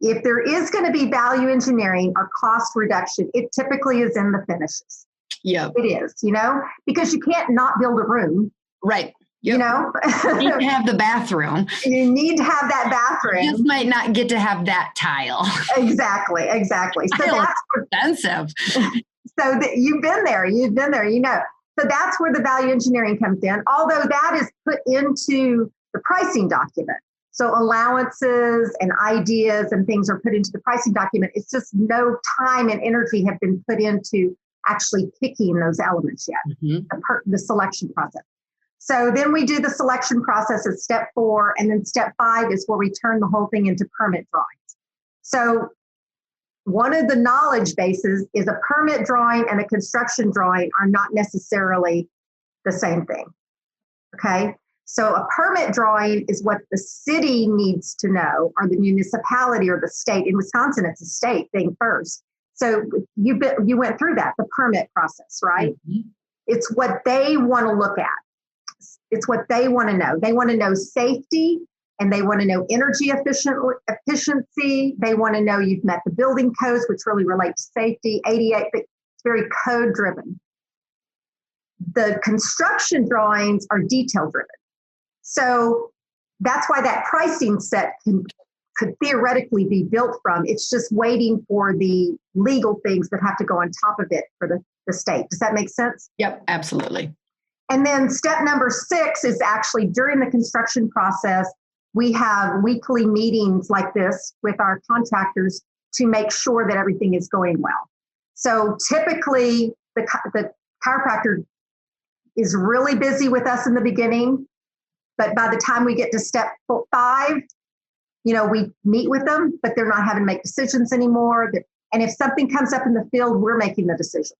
if there is going to be value engineering or cost reduction, it typically is in the finishes. Yeah, it is, because you can't not build a room. Right. Yep. You need to have the bathroom. You need to have that bathroom. You just might not get to have that tile. Exactly. So that's expensive. So you've been there. So that's where the value engineering comes in, although that is put into the pricing document. So allowances and ideas and things are put into the pricing document. It's just no time and energy have been put into actually picking those elements yet, the selection process. So then we do the selection process at step 4, and then step 5 is where we turn the whole thing into permit drawings. So one of the knowledge bases is a permit drawing and a construction drawing are not necessarily the same thing. Okay. So a permit drawing is what the city needs to know, or the municipality or the state. In Wisconsin, it's a state thing first. So you went through that, the permit process, right? Mm-hmm. It's what they want to look at. It's what they want to know. They want to know safety, and they want to know energy efficiency. They want to know you've met the building codes, which really relate to safety, 88, it's very code driven. The construction drawings are detail driven. So that's why that pricing set could theoretically be built from. It's just waiting for the legal things that have to go on top of it for the state. Does that make sense? Yep, absolutely. And then step number 6 is actually during the construction process, we have weekly meetings like this with our contractors to make sure that everything is going well. So typically the chiropractor is really busy with us in the beginning, but by the time we get to step 5, we meet with them, but they're not having to make decisions anymore. And if something comes up in the field, we're making the decisions.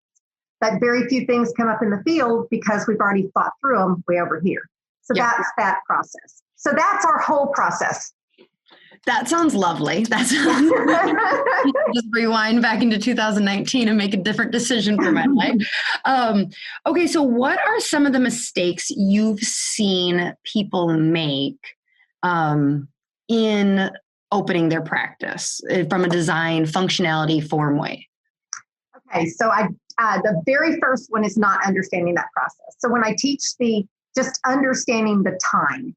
But very few things come up in the field because we've already thought through them way over here. So that's that process. So that's our whole process. That sounds lovely. That's just rewind back into 2019 and make a different decision for my life. Okay, so what are some of the mistakes you've seen people make in opening their practice from a design, functionality, form way? Okay, so the very first one is not understanding that process. So when I teach just understanding the time,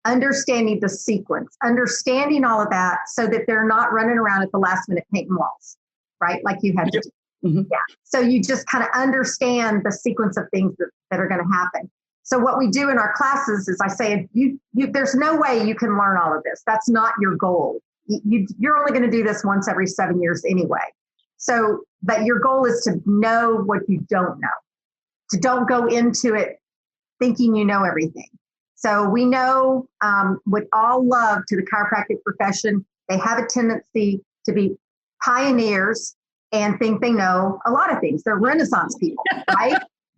understanding the sequence, understanding all of that so that they're not running around at the last minute painting walls, right? Like you had to do. Mm-hmm. Yeah. So you just kind of understand the sequence of things that are going to happen. So what we do in our classes is I say, there's no way you can learn all of this. That's not your goal. You're only going to do this once every 7 years anyway. So, but your goal is to know what you don't know, to don't go into it thinking you know everything. So we know with all love to the chiropractic profession, they have a tendency to be pioneers and think they know a lot of things. They're Renaissance people, right?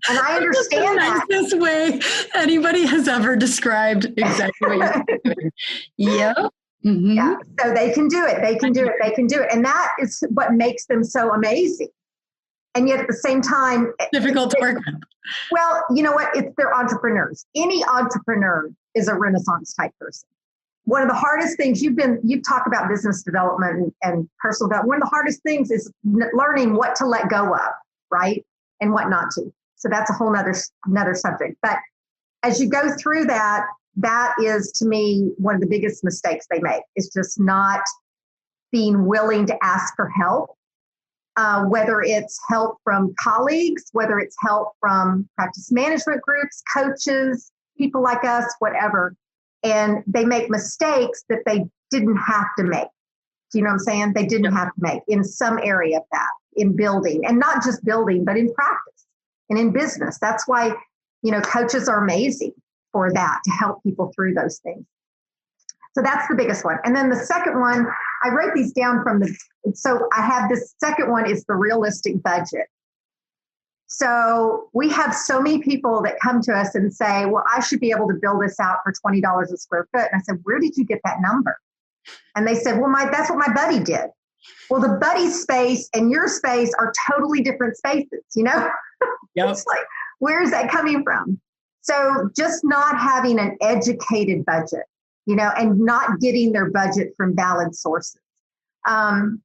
And I understand that. That's the nicest way anybody has ever described exactly what you're doing. Yep. Mm-hmm. Yeah. So they can do it. They can do it. They can do it. And that is what makes them so amazing. And yet at the same time, difficult to work with. Well, you know what? They're entrepreneurs. Any entrepreneur is a Renaissance type person. One of the hardest things you've talked about business development and personal development. One of the hardest things is learning what to let go of, right? And what not to. So that's a whole another subject. But as you go through that is to me one of the biggest mistakes they make is just not being willing to ask for help, whether it's help from colleagues, whether it's help from practice management groups, coaches, people like us, whatever. And they make mistakes that they didn't have to make. Do you know what I'm saying? They didn't have to make in some area of that, in building, and not just building, but in practice and in business. That's why, coaches are amazing for that, to help people through those things. So that's the biggest one. And then the second one, I wrote these down so I have this second one is the realistic budget. So we have so many people that come to us and say, well, I should be able to build this out for $20 a square foot. And I said, where did you get that number? And they said, well, that's what my buddy did. Well, the buddy space and your space are totally different spaces, Yep. It's like, where is that coming from? So just not having an educated budget, and not getting their budget from valid sources. And,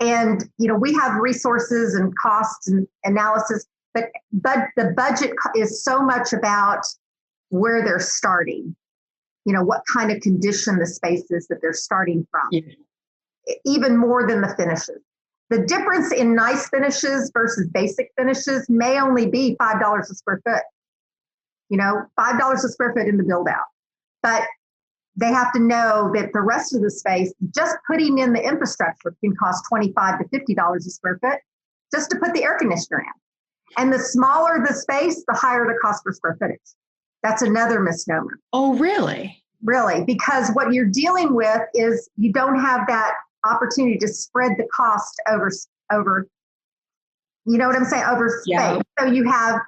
we have resources and costs and analysis, but the budget is so much about where they're starting, what kind of condition the space is that they're starting from, even more than the finishes. The difference in nice finishes versus basic finishes may only be $5 a square foot, $5 a square foot in the build out. But they have to know that the rest of the space, just putting in the infrastructure can cost $25 to $50 a square foot just to put the air conditioner in. And the smaller the space, the higher the cost per square footage. That's another misnomer. Oh, really? Really, because what you're dealing with is you don't have that opportunity to spread the cost over, you know what I'm saying, over space. So you have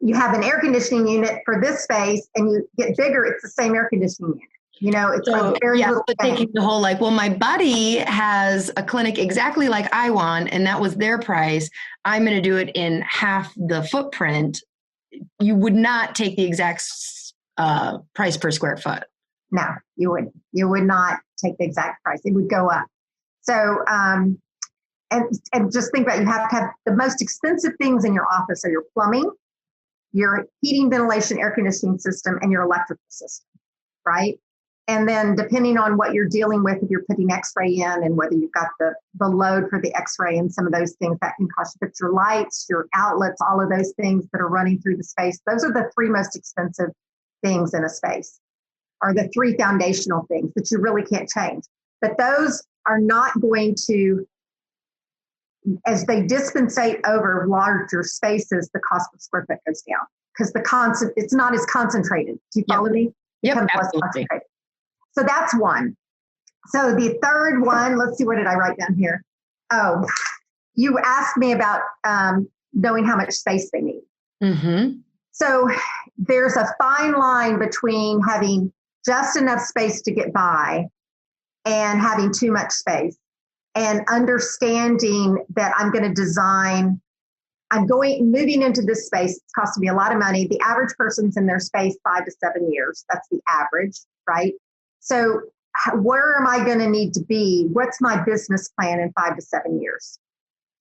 an air conditioning unit for this space, and you get bigger, it's the same air conditioning unit. It's like very little. But taking the whole my buddy has a clinic exactly like I want, and that was their price. I'm going to do it in half the footprint. You would not take the exact price per square foot. No, you wouldn't. You would not take the exact price. It would go up. So, and just think about, you have to have the most expensive things in your office are your plumbing, your heating, ventilation, air conditioning system, and your electrical system, right? And then depending on what you're dealing with, if you're putting x-ray in and whether you've got the load for the x-ray and some of those things, that can cost you. But your lights, your outlets, all of those things that are running through the space, those are the three most expensive things in a space, are the three foundational things that you really can't change. But those are not going to, as they dispensate over larger spaces, the cost per square foot goes down because it's not as concentrated. Do you follow me? Yep, absolutely. So that's one. So the third one, let's see, what did I write down here? Oh, you asked me about knowing how much space they need. Mm-hmm. So there's a fine line between having just enough space to get by and having too much space, and understanding that I'm going to design, moving into this space, it's costing me a lot of money. The average person's in their space 5 to 7 years. That's the average, right? So where am I going to need to be? What's my business plan in 5 to 7 years?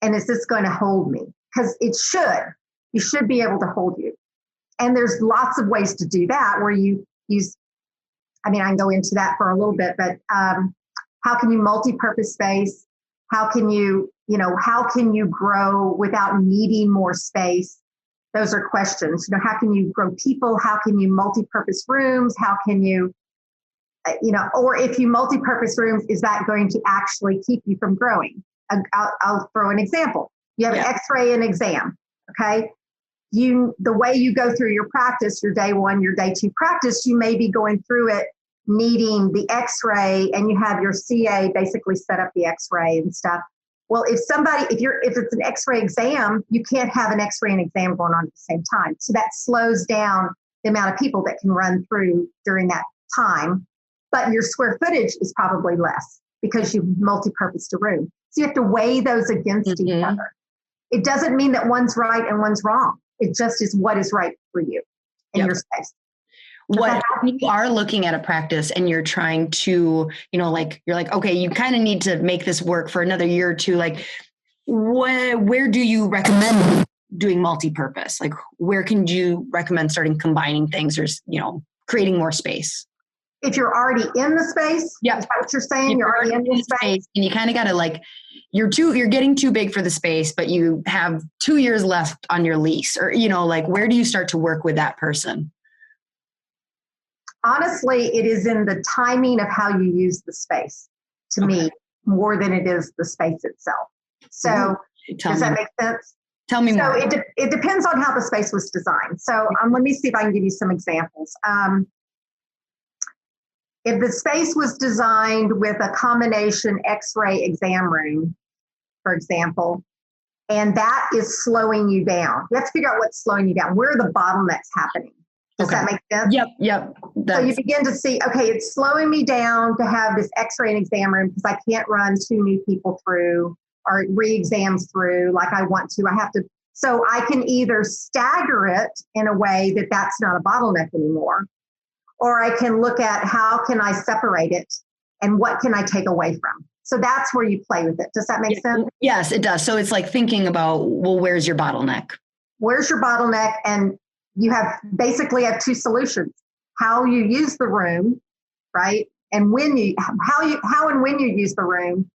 And is this going to hold me? Because you should be able to hold you. And there's lots of ways to do that where you use, I can go into that for a little bit, but how can you multi-purpose space? How can you grow without needing more space? Those are questions. How can you grow people? How can you multi-purpose rooms? How can you, or if you multi-purpose rooms, is that going to actually keep you from growing? I'll throw an example. You have an X-ray and exam, okay? The way you go through your practice, your day 1, your day 2 practice, you may be going through it needing the X-ray, and you have your CA basically set up the X-ray and stuff. Well, if it's an X-ray exam, you can't have an X-ray and exam going on at the same time. So that slows down the amount of people that can run through during that time. But your square footage is probably less because you've multi-purposed a room. So you have to weigh those against each other. It doesn't mean that one's right and one's wrong. It just is what is right for you in your space. What you are looking at a practice and you're trying to, you're like, okay, you kind of need to make this work for another year or two. Like, where do you recommend doing multi-purpose? Like, where can you recommend starting combining things or, creating more space? If you're already in the space, is that what you're saying? You're already in the space. And you kind of got to you're getting too big for the space, but you have 2 years left on your lease, or, where do you start to work with that person? Honestly, it is in the timing of how you use the space, to me, more than it is the space itself. So does that make sense? Tell me more. So it depends on how the space was designed. So let me see if I can give you some examples. If the space was designed with a combination X-ray exam room, for example, and that is slowing you down, you have to figure out what's slowing you down. Where are the bottlenecks happening? Does that make sense? Yep. So you begin to see, okay, it's slowing me down to have this X-ray and exam room because I can't run 2 new people through or re-exams through like I want to. So I can either stagger it in a way that that's not a bottleneck anymore, or I can look at how can I separate it and what can I take away from. So that's where you play with it. Does that make sense? Yes, it does. So it's like thinking about, well, where's your bottleneck? Where's your bottleneck? And you have 2 solutions: how you use the room, right? And how and when you use the room.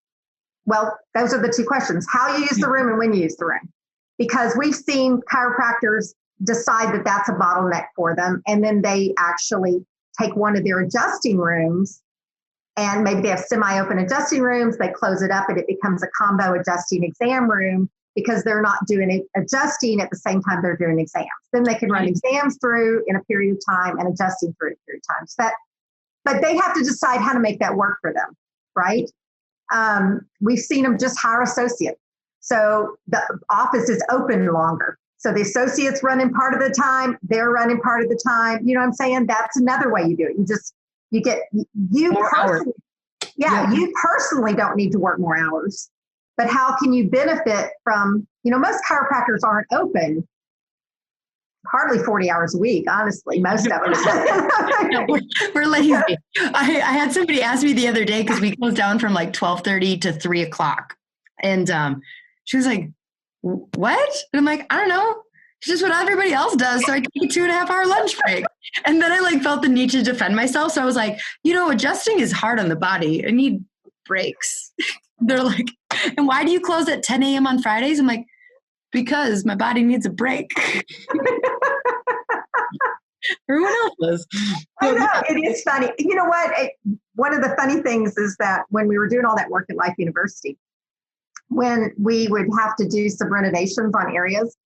Well, those are the 2 questions: how you use the room and when you use the room. Because we've seen chiropractors decide that that's a bottleneck for them, and then they actually take one of their adjusting rooms, and maybe they have semi-open adjusting rooms. They close it up, and it becomes a combo adjusting exam room, because they're not doing adjusting at the same time they're doing exams. Then they can run exams through in a period of time and adjusting through a period of time. So but they have to decide how to make that work for them, right? We've seen them just hire associates. So the office is open longer. So the associates running part of the time, they're running part of the time. You know what I'm saying? That's another way you do it. You personally, you personally don't need to work more hours. But how can you benefit from, most chiropractors aren't open hardly 40 hours a week, honestly, most of them. We're lazy. I had somebody ask me the other day, because we closed down from 12:30 to 3 o'clock. And she was like, what? And I'm like, I don't know. It's just what everybody else does. So I take a 2.5-hour lunch break. And then I felt the need to defend myself. So I was like, adjusting is hard on the body. I need breaks. They're like, and why do you close at 10 a.m. on Fridays? I'm like, because my body needs a break. Everyone else does. I know, it is funny. You know what? One of the funny things is that when we were doing all that work at Life University, when we would have to do some renovations on areas,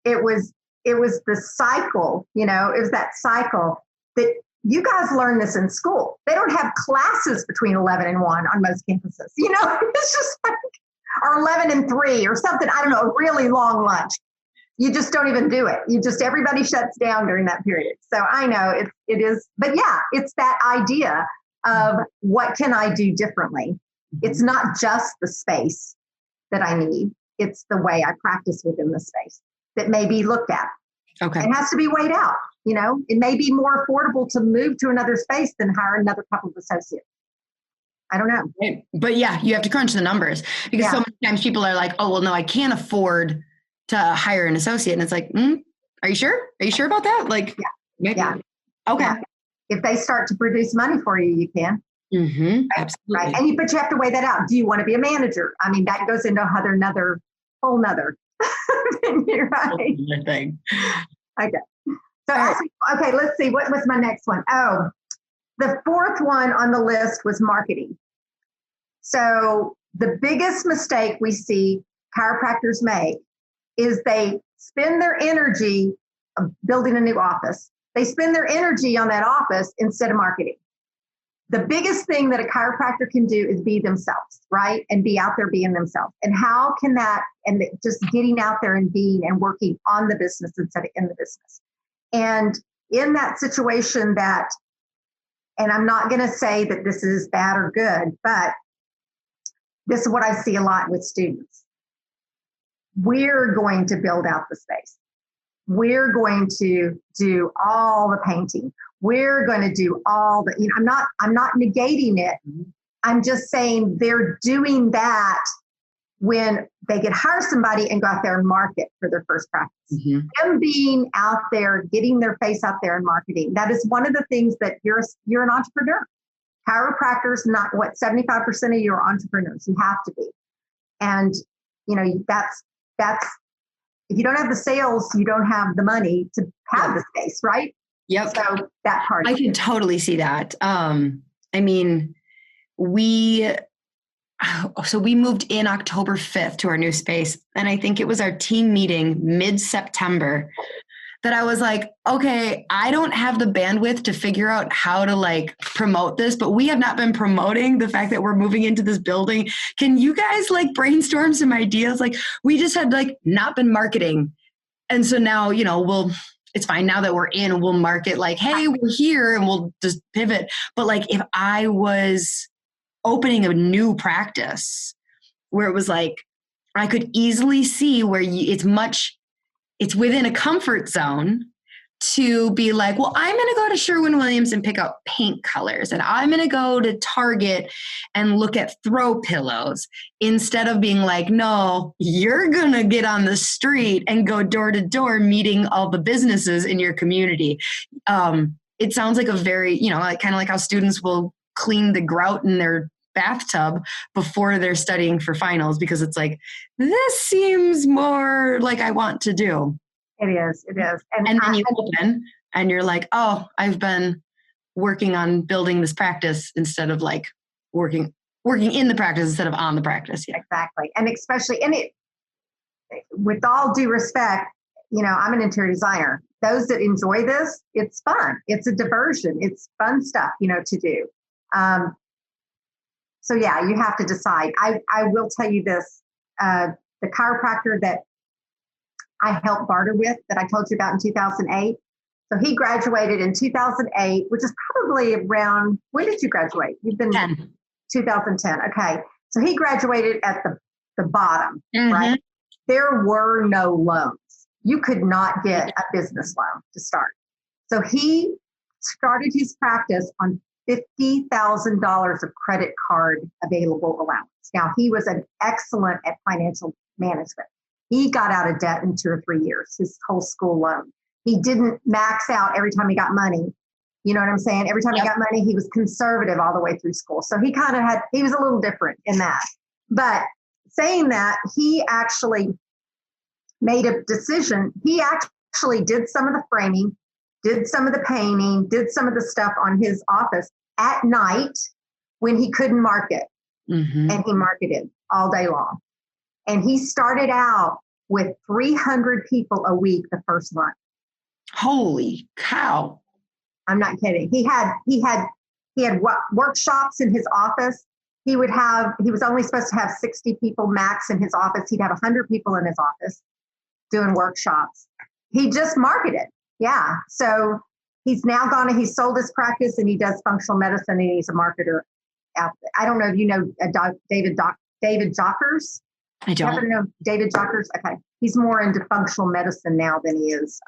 it was the cycle, it was that cycle that you guys learn this in school. They don't have classes between 11 and 1 on most campuses. It's just or 11 and 3 or something. I don't know, a really long lunch. You just don't even do it. Everybody shuts down during that period. So I know it is, but it's that idea of what can I do differently? It's not just the space that I need. It's the way I practice within the space that may be looked at. Okay. It has to be weighed out. It may be more affordable to move to another space than hire another couple of associates. I don't know. Right. But you have to crunch the numbers, because so many times people are like, oh, well, no, I can't afford to hire an associate. And it's like, are you sure? Are you sure about that? Maybe. Yeah. Okay. Yeah. If they start to produce money for you, you can. Mm-hmm. Right? Absolutely. Right. But you have to weigh that out. Do you want to be a manager? I mean, that goes into another whole nother You're right. Thing. Okay. So, okay, let's see. What was my next one? Oh, the fourth one on the list was marketing. So the biggest mistake we see chiropractors make is they spend their energy building a new office. They spend their energy on that office instead of marketing. The biggest thing that a chiropractor can do is be themselves, right? And be out there being themselves. And how can that, and just getting out there and being and working on the business instead of in the business. And in that situation that, and I'm not going to say that this is bad or good, but this is what I see a lot with students. We're going to build out the space. We're going to do all the painting. We're going to do all the, I'm not negating it. I'm just saying they're doing that when they could hire somebody and go out there and market for their first practice. Them being out there, getting their face out there and marketing. That is one of the things that you're an entrepreneur. Chiropractors, not what 75% of you are entrepreneurs. You have to be. And that's if you don't have the sales, you don't have the money to have the space, right? Yep. So that part. I can totally see that. I mean, we moved in October 5th to our new space. And I think it was our team meeting mid-September that I was like, okay, I don't have the bandwidth to figure out how to promote this, but we have not been promoting the fact that we're moving into this building. Can you guys brainstorm some ideas? We just had not been marketing. And so now, it's fine now that we're in, we'll market hey, we're here, and we'll just pivot. But if I was opening a new practice where it was I could easily see where it's within a comfort zone to be well, I'm going to go to Sherwin-Williams and pick out paint colors, and I'm going to go to Target and look at throw pillows, instead of being no, you're going to get on the street and go door to door meeting all the businesses in your community. It sounds like a very, kind of like how students will clean the grout in their bathtub before they're studying for finals, because it's this seems more like I want to do. It is. And then you open and you're oh, I've been working on building this practice instead of working in the practice instead of on the practice. Yeah. Exactly. And especially, with all due respect, I'm an interior designer. Those that enjoy this, it's fun. It's a diversion. It's fun stuff, to do. So yeah, you have to decide. I will tell you this, the chiropractor that I helped barter with that I told you about in 2008. So he graduated in 2008, which is probably around, when did you graduate? You've been 2010. Okay. So he graduated at the bottom, right? There were no loans. You could not get a business loan to start. So he started his practice on $50,000 of credit card available allowance. Now, he was an excellent at financial management. He got out of debt in 2 or 3 years, his whole school loan. He didn't max out every time he got money. You know what I'm saying? Every time he got money, he was conservative all the way through school. So he was a little different in that. But saying that, he actually made a decision. He actually did some of the framing, did some of the painting, did some of the stuff on his office at night when he couldn't market. And he marketed all day long. And he started out with 300 people a week the first month. Holy cow. I'm not kidding. He had workshops in his office. He was only supposed to have 60 people max in his office. He'd have 100 people in his office doing workshops. He just marketed. Yeah. So he's now gone and he's sold his practice and he does functional medicine and he's a marketer. I don't know if you know David Jockers. I don't. You ever know David Jockers? Okay. He's more into functional medicine now than he is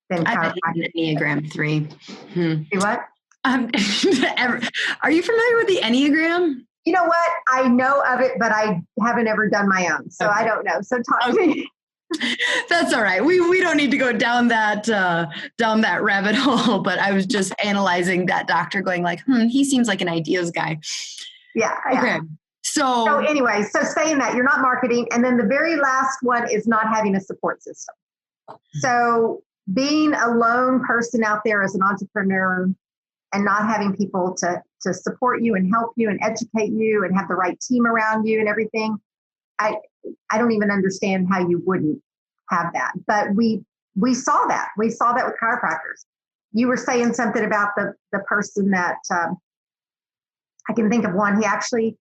than chiropractic. Enneagram 3. See what? Are you familiar with the Enneagram? You know what? I know of it, but I haven't ever done my own. So I don't know. So talk to me. That's all right. We don't need to go down that rabbit hole, but I was just analyzing that doctor going he seems like an ideas guy. Yeah. Okay. So anyway, so saying that you're not marketing. And then the very last one is not having a support system. So being a lone person out there as an entrepreneur and not having people to support you and help you and educate you and have the right team around you and everything, I don't even understand how you wouldn't have that. But we saw that. We saw that with chiropractors. You were saying something about the person that I can think of one. He actually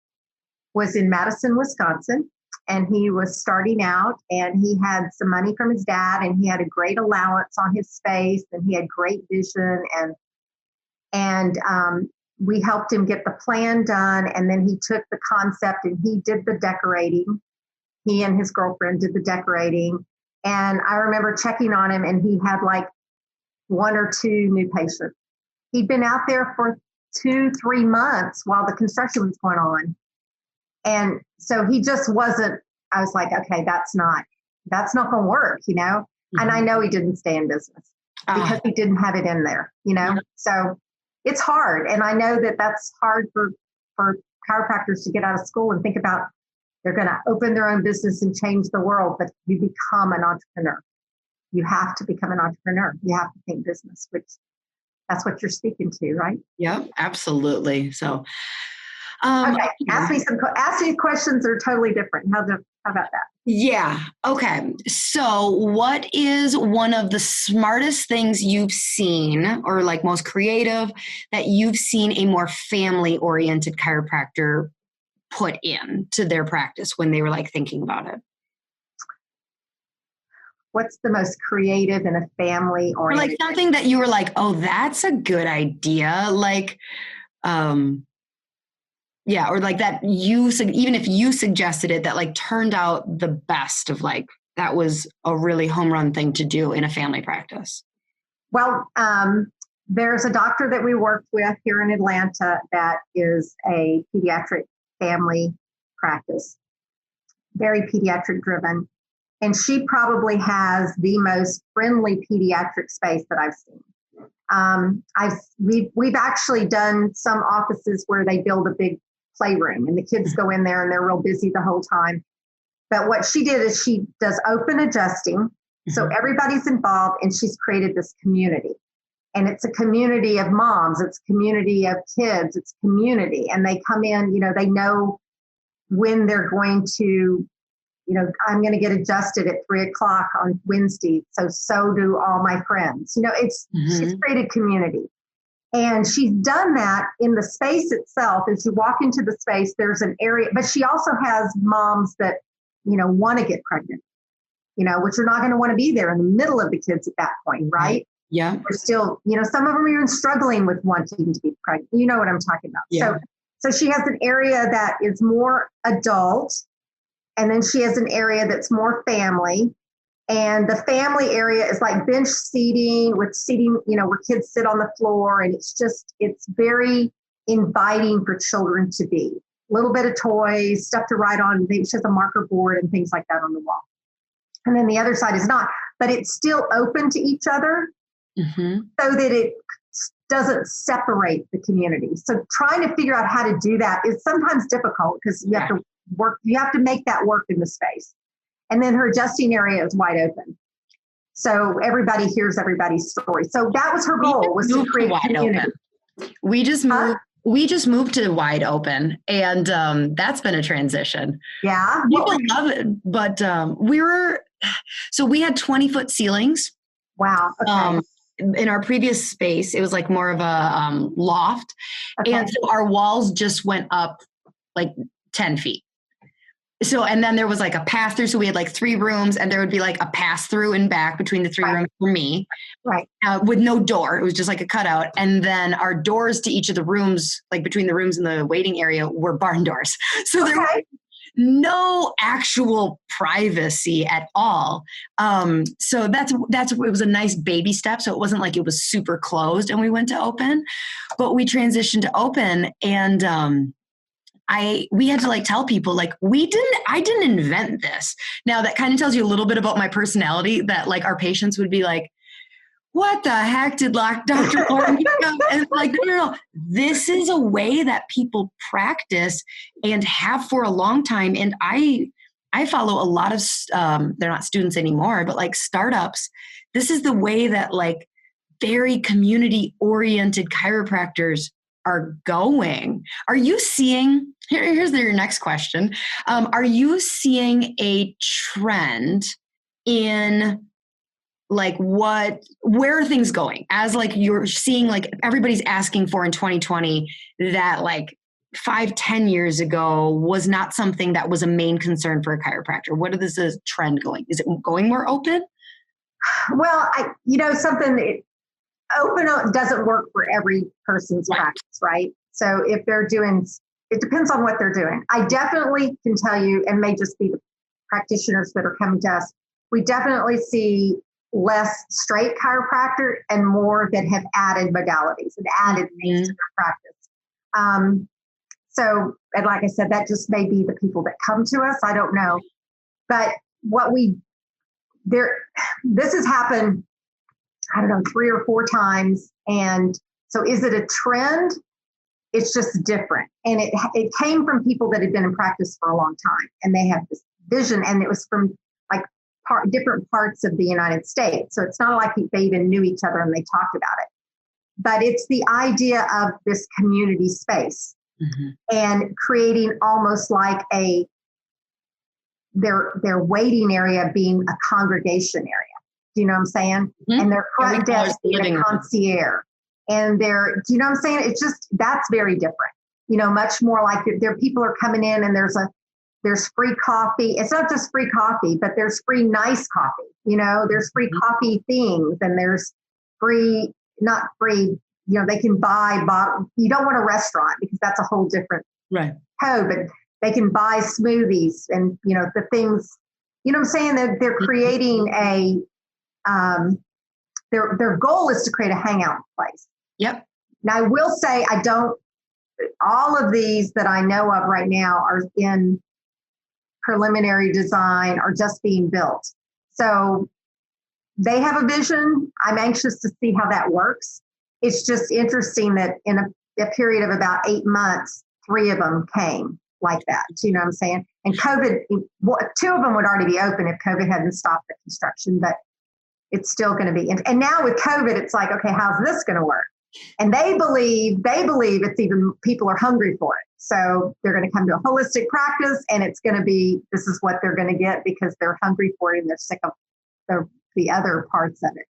was in Madison, Wisconsin, and he was starting out, and he had some money from his dad, and he had a great allowance on his space, and he had great vision, and we helped him get the plan done, and then he took the concept and he did the decorating. He and his girlfriend did the decorating, and I remember checking on him, and he had like 1 or 2 new patients. He'd been out there for 2-3 months while the construction was going on. And so he just wasn't, I was like, okay, that's not going to work, you know? Mm-hmm. And I know he didn't stay in business because he didn't have it in there, you know? Yeah. So it's hard. And I know that that's hard for chiropractors to get out of school and think about they're going to open their own business and change the world, but you become an entrepreneur. You have to become an entrepreneur. You have to think business, which that's what you're speaking to, right? Yeah, absolutely. So, okay, ask me questions that are totally different. How about that? Yeah. Okay. So what is one of the smartest things you've seen, or like most creative, that you've seen a more family-oriented chiropractor put in to their practice when they were like thinking about it? What's the most creative in a family or like something that you were like, oh, that's a good idea. Like, yeah. Or like that even if you suggested it, that like turned out the best of like, that was a really home run thing to do in a family practice. Well, there's a doctor that we worked with here in Atlanta that is a pediatric family practice, very pediatric driven. And she probably has the most friendly pediatric space that I've seen. We've actually done some offices where they build a big playroom and the kids go in there and they're real busy the whole time. But what she did is she does open adjusting. Mm-hmm. So everybody's involved, and she's created this community. And it's a community of moms. It's a community of kids. It's community. And they come in, they know when they're going to, I'm going to get adjusted at 3:00 on Wednesday. So do all my friends. She's created community. And she's done that in the space itself. As you walk into the space, there's an area, but she also has moms that, want to get pregnant, which are not going to want to be there in the middle of the kids at that point, right? Yeah. We're still, some of them are even struggling with wanting to be pregnant. You know what I'm talking about. Yeah. So she has an area that is more adult. And then she has an area that's more family. And the family area is like bench seating with seating, where kids sit on the floor. And it's very inviting for children to be. A little bit of toys, stuff to write on. She has a marker board and things like that on the wall. And then the other side is not. But it's still open to each other so that it doesn't separate the community. So trying to figure out how to do that is sometimes difficult because you have to work. You have to make that work in the space. And then her adjusting area is wide open. So everybody hears everybody's story. So that was her goal, was to create community. Open. We just moved to wide open, and that's been a transition. Yeah. People love it, but we had 20-foot ceilings. Wow. Okay. In our previous space, it was like more of a loft. Okay. And so our walls just went up like 10 feet. So, and then there was like a pass through. So we had like 3 rooms, and there would be like a pass through and back between the 3 rooms for me, right? With no door. It was just like a cutout. And then our doors to each of the rooms, like between the rooms and the waiting area, were barn doors. So there was no actual privacy at all. So it was a nice baby step. So it wasn't like it was super closed and we went to open, but we transitioned to open, and, we had to like tell people like, I didn't invent this. Now that kind of tells you a little bit about my personality, that like our patients would be like, what the heck did Dr. Lauryn do? And like, no. This is a way that people practice and have for a long time. And I follow a lot of, they're not students anymore, but like startups. This is the way that like very community oriented chiropractors are going. Are you seeing, here's your next question. Are you seeing a trend in like where are things going? As like you're seeing like everybody's asking for in 2020 that like 5-10 years ago was not something that was a main concern for a chiropractor. What is this trend going? Is it going more open? Well, something open doesn't work for every person's practice, right? So if they're doing, it depends on what they're doing. I definitely can tell you, and may just be the practitioners that are coming to us, we definitely see less straight chiropractor and more that have added modalities and added things to their practice. So, and like I said, that just may be the people that come to us. I don't know. But this has happened, I don't know, 3 or 4 times. And so is it a trend? It's just different. And it came from people that had been in practice for a long time, and they have this vision, and it was from like different parts of the United States. So it's not like they even knew each other and they talked about it. But it's the idea of this community space and creating almost like their waiting area being a congregation area. Do you know what I'm saying? And their front desk being a concierge. And do you know what I'm saying? It's just, that's very different. Much more like there people are coming in and there's free coffee. It's not just free coffee, but there's free nice coffee. There's free coffee things, and there's free, not free, they can buy bottle. You don't want a restaurant because that's a whole different code, but they can buy smoothies and, the things, what I'm saying, that they're creating their goal is to create a hangout place. Yep. Now I will say, all of these that I know of right now are in preliminary design or just being built. So they have a vision. I'm anxious to see how that works. It's just interesting that in a period of about 8 months, 3 of them came like that. You know what I'm saying? And COVID, 2 of them would already be open if COVID hadn't stopped the construction, but it's still going to be. And now with COVID, it's like, okay, how's this going to work? And they believe it's even, people are hungry for it. So they're going to come to a holistic practice, and it's going to be, this is what they're going to get because they're hungry for it and they're sick of the other parts of it.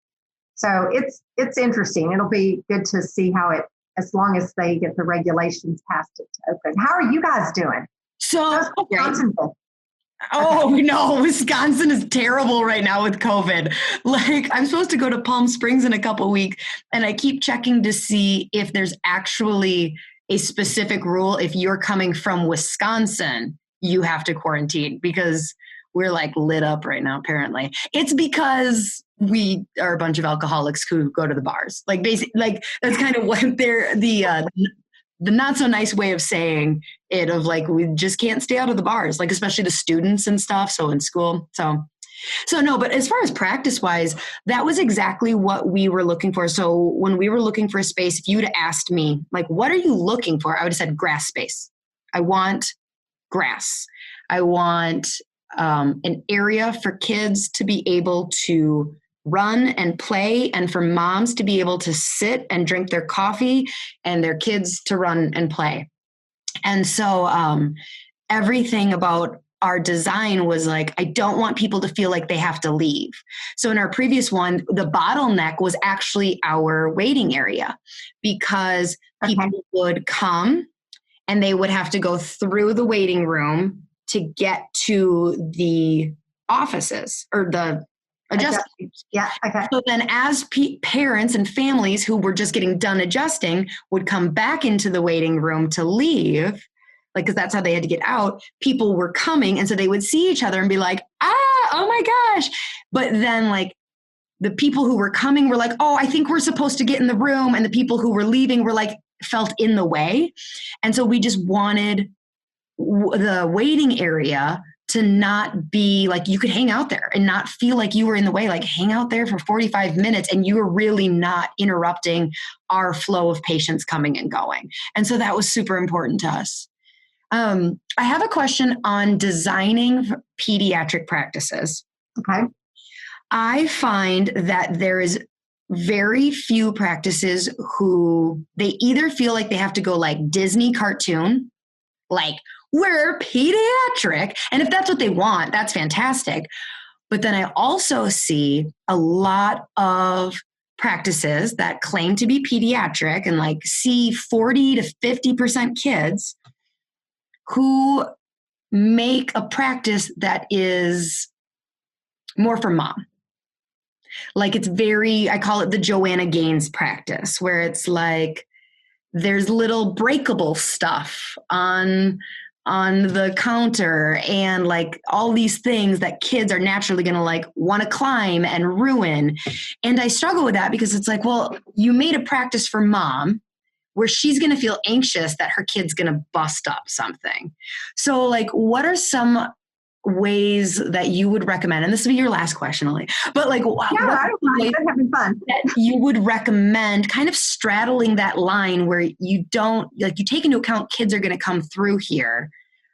So it's interesting. It'll be good to see how it, as long as they get the regulations passed it to open. How are you guys doing? So, oh no, Wisconsin is terrible right now with COVID. Like, I'm supposed to go to Palm Springs in a couple of weeks, and I keep checking to see if there's actually a specific rule. If you're coming from Wisconsin, you have to quarantine, because we're like lit up right now. Apparently it's because we are a bunch of alcoholics who go to the bars. Like basically, like that's kind of what they're, the not so nice way of saying it, of like, we just can't stay out of the bars, like especially the students and stuff. So in school, so no, but as far as practice wise, that was exactly what we were looking for. So when we were looking for a space, if you'd asked me, like, what are you looking for? I would have said grass space. I want grass. I want an area for kids to be able to run and play, and for moms to be able to sit and drink their coffee and their kids to run and play. And so everything about our design was like, I don't want people to feel like they have to leave. So in our previous one, the bottleneck was actually our waiting area, because people would come and they would have to go through the waiting room to get to the offices or the adjusting. Yeah. Okay. So then as parents and families who were just getting done adjusting would come back into the waiting room to leave, like, because that's how they had to get out, people were coming. And so they would see each other and be like, oh my gosh. But then like the people who were coming were like, oh, I think we're supposed to get in the room. And the people who were leaving were like, felt in the way. And so we just wanted the waiting area to not be like, you could hang out there and not feel like you were in the way, like hang out there for 45 minutes and you were really not interrupting our flow of patients coming and going. And so that was super important to us. I have a question on designing pediatric practices. Okay. I find that there is very few practices who they either feel like they have to go like Disney cartoon, like we're pediatric. And if that's what they want, that's fantastic. But then I also see a lot of practices that claim to be pediatric and like see 40 to 50% kids who make a practice that is more for mom. Like it's very, I call it the Joanna Gaines practice, where it's like there's little breakable stuff on the counter and like all these things that kids are naturally going to like want to climb and ruin. And I struggle with that because it's like, well, you made a practice for mom where she's going to feel anxious that her kid's going to bust up something. So like, what are some ways that you would recommend, and this will be your last question, Ollie, but like, I don't mind. I'm having fun. That you would recommend kind of straddling that line where you don't, like you take into account kids are going to come through here,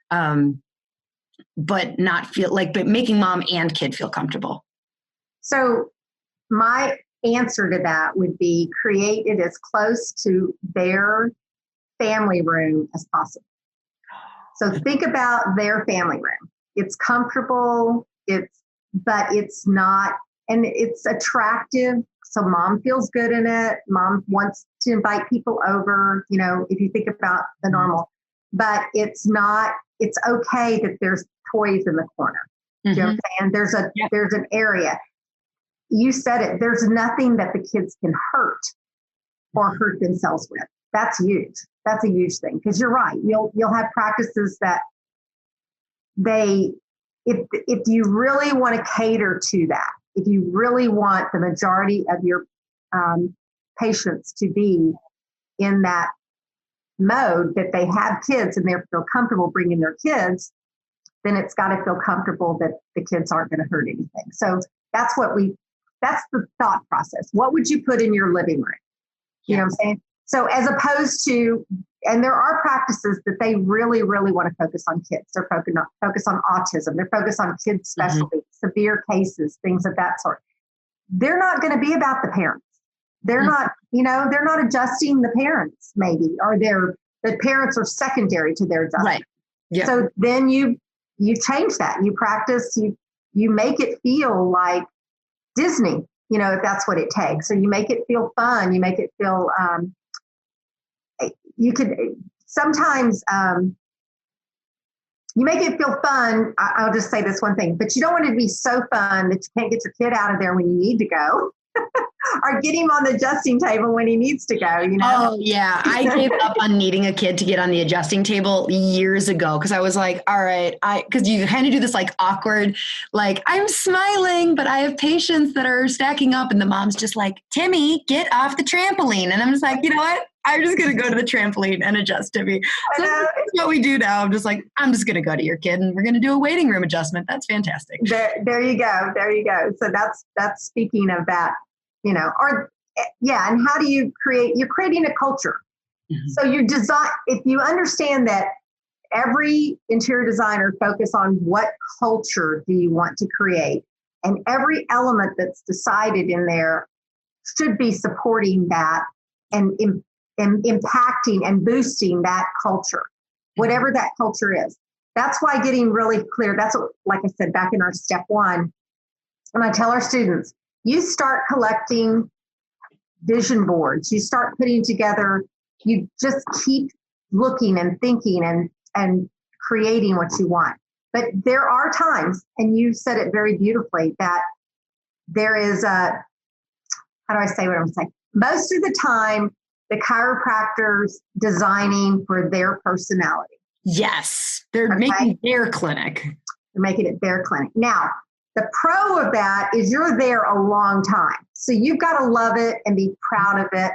but not feel like, but making mom and kid feel comfortable. So my answer to that would be create it as close to their family room as possible. So think about their family room. It's comfortable, but it's not, and it's attractive. So mom feels good in it. Mom wants to invite people over, you know, if you think about the normal, but it's okay that there's toys in the corner. Mm-hmm. You know what I'm saying? There's an area. You said it, there's nothing that the kids can hurt or hurt themselves with. That's huge. That's a huge thing. Because you're right. You'll have practices that if you really want to cater to that, if you really want the majority of your patients to be in that mode that they have kids and they feel comfortable bringing their kids, then it's got to feel comfortable that the kids aren't going to hurt anything. So that's the thought process. What would you put in your living room? You know what I'm saying? So as opposed to, and there are practices that they really, really want to focus on kids. They're focused on autism. They're focused on kids specialty, severe cases, things of that sort. They're not going to be about the parents. They're not, they're not adjusting the parents maybe, or the parents are secondary to their adjustment. Right. Yeah. So then you change that. You practice, you make it feel like Disney, if that's what it takes. So you make it feel fun. You make it feel, you could sometimes, you make it feel fun. I'll just say this one thing, but you don't want it to be so fun that you can't get your kid out of there when you need to go or get him on the adjusting table when he needs to go, Oh yeah. I gave up on needing a kid to get on the adjusting table years ago. Cause I was like, all right, cause you kind of do this like awkward, like I'm smiling, but I have patients that are stacking up and the mom's just like, Timmy, get off the trampoline. And I'm just like, you know what? I'm just going to go to the trampoline and adjust Timmy. So that's what we do now. I'm just going to go to your kid and we're going to do a waiting room adjustment. That's fantastic. There you go. There you go. So that's speaking of that, and how do you you're creating a culture. Mm-hmm. So you design, if you understand that every interior designer focus on what culture do you want to create, and every element that's decided in there should be supporting that and impacting and boosting that culture, whatever that culture is. That's why getting really clear, that's what, like I said, back in our step one, and I tell our students, you start collecting vision boards, you start putting together, you just keep looking and thinking and creating what you want. But there are times, and you said it very beautifully, that there is how do I say what I'm saying? Most of the time, the chiropractors designing for their personality. Yes, they're making their clinic. They're making it their clinic. Now, the pro of that is you're there a long time. So you've got to love it and be proud of it.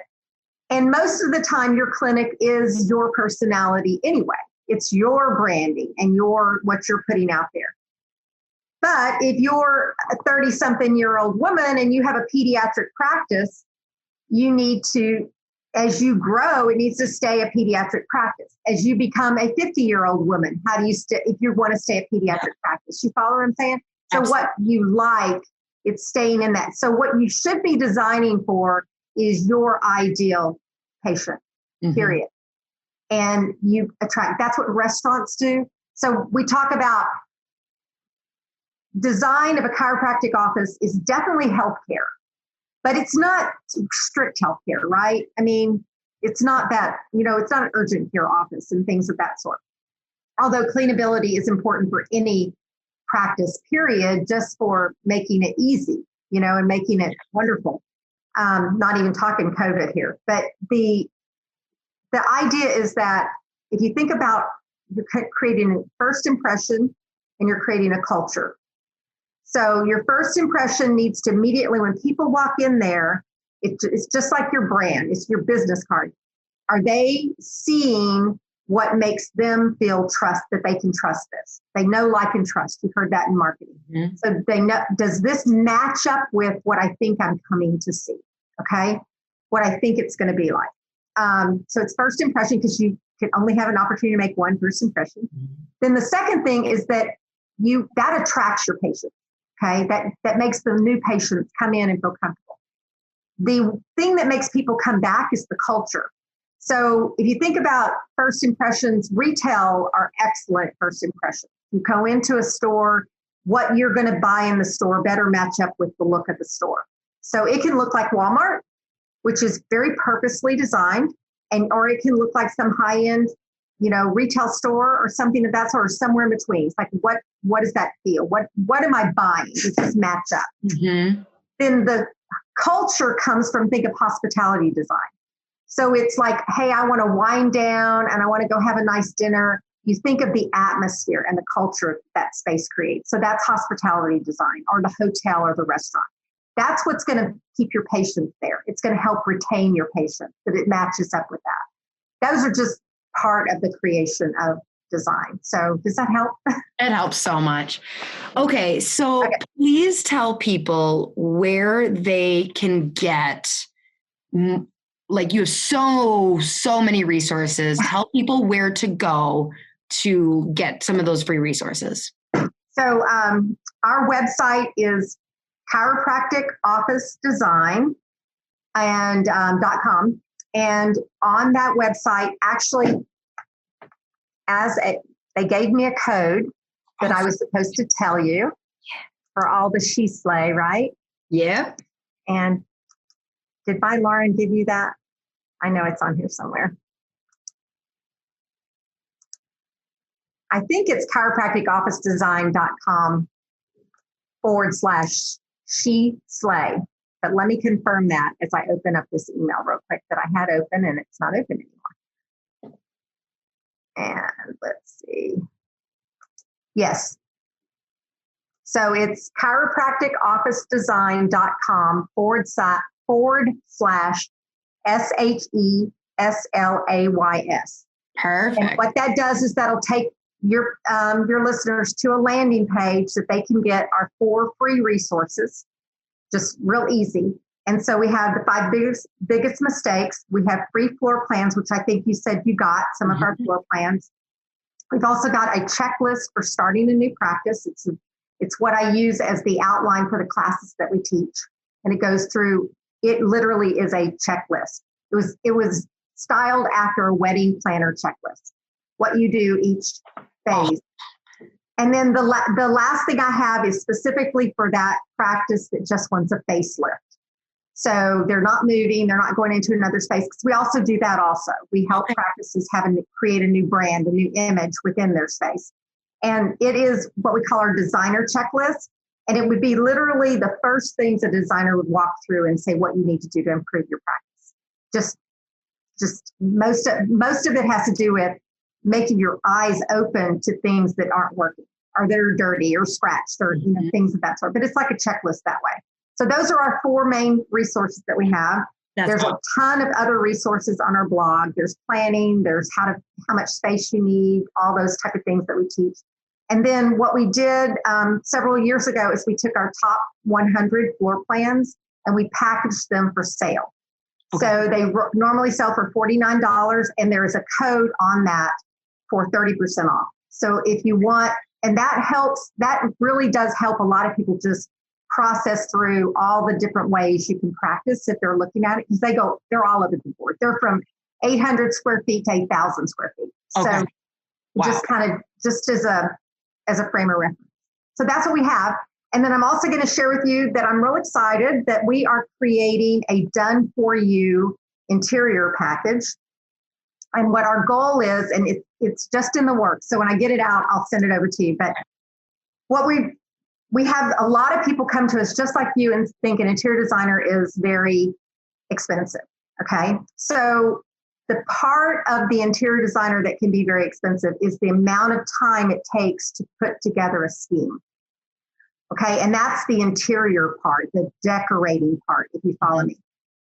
And most of the time, your clinic is your personality anyway. It's your branding and what you're putting out there. But if you're a 30-something-year-old woman and you have a pediatric practice, you need to, as you grow, it needs to stay a pediatric practice. As you become a 50-year-old woman, how do you if you want to stay a pediatric practice? You follow what I'm saying? So Absolutely. what you like, it's staying in that. So what you should be designing for is your ideal patient, period. And you attract, that's what restaurants do. So we talk about design of a chiropractic office is definitely healthcare, but it's not strict healthcare, right? I mean, it's not that, it's not an urgent care office and things of that sort. Although cleanability is important for any practice, period, just for making it easy, and making it wonderful. Not even talking COVID here, but the idea is that if you think about, you're creating a first impression and you're creating a culture. So your first impression needs to immediately, when people walk in there, it's just like your brand, it's your business card. Are they seeing what makes them feel that they can trust this? They know, like, and trust. You've heard that in marketing. Mm-hmm. So they know, does this match up with what I think I'm coming to see? Okay. What I think it's going to be like. So it's first impression, because you can only have an opportunity to make one first impression. Mm-hmm. Then the second thing is that that attracts your patients. Okay. That makes the new patients come in and feel comfortable. The thing that makes people come back is the culture. So if you think about first impressions, retail are excellent first impressions. You go into a store, what you're going to buy in the store better match up with the look of the store. So it can look like Walmart, which is very purposely designed, or it can look like some high-end, retail store or something of that sort, or somewhere in between. It's like, what does that feel? What am I buying? Does this match up? Mm-hmm. Then the culture comes from, think of hospitality design. So it's like, hey, I want to wind down and I want to go have a nice dinner. You think of the atmosphere and the culture that space creates. So that's hospitality design, or the hotel or the restaurant. That's what's going to keep your patients there. It's going to help retain your patients, that it matches up with that. Those are just part of the creation of design. So does that help? It helps so much. Okay. So Please tell people where they can get, like, you have so many resources. Tell people where to go to get some of those free resources. So our website is Chiropractic Office Design and .com. And on that website, actually, they gave me a code that I was supposed to tell you for all the SHESLAY, right? Yeah. And did my Lauryn give you that? I know it's on here somewhere. I think it's chiropracticofficedesign.com /SHESLAY. But let me confirm that as I open up this email real quick that I had open, and it's not open anymore. And let's see. Yes. So it's chiropracticofficedesign.com /SHESLAYS. Perfect. And what that does is that'll take your listeners to a landing page that they can get our 4 free resources, just real easy. And so we have the 5 biggest mistakes. We have free floor plans, which I think you said you got some of our floor plans. We've also got a checklist for starting a new practice. It's what I use as the outline for the classes that we teach. And it goes through, it literally is a checklist. It was styled after a wedding planner checklist, what you do each phase. And then the last thing I have is specifically for that practice that just wants a facelift. So they're not moving, they're not going into another space, because we also do that also. We help practices create a new brand, a new image within their space. And it is what we call our designer checklist. And it would be literally the first things a designer would walk through and say what you need to do to improve your practice. Just most of it has to do with making your eyes open to things that aren't working, or that are dirty or scratched, or things of that sort. But it's like a checklist that way. So those are our 4 main resources that we have. There's a ton of other resources on our blog. There's planning, there's how much space you need, all those type of things that we teach. And then what we did several years ago is we took our top 100 floor plans and we packaged them for sale. Okay. So they normally sell for $49, and there is a code on that for 30% off. So if you want, and that helps, that really does help a lot of people just process through all the different ways you can practice if they're looking at it, because they're all over the board. They're from 800 square feet to 8,000 square feet. Okay. So just kind of just as a frame of reference. So that's what we have. And then I'm also going to share with you that I'm real excited that we are creating a done for you interior package. And what our goal is, and it's just in the works. So when I get it out, I'll send it over to you. But what we have a lot of people come to us just like you and think an interior designer is very expensive. Okay. So the part of the interior designer that can be very expensive is the amount of time it takes to put together a scheme. Okay. And that's the interior part, the decorating part, if you follow me.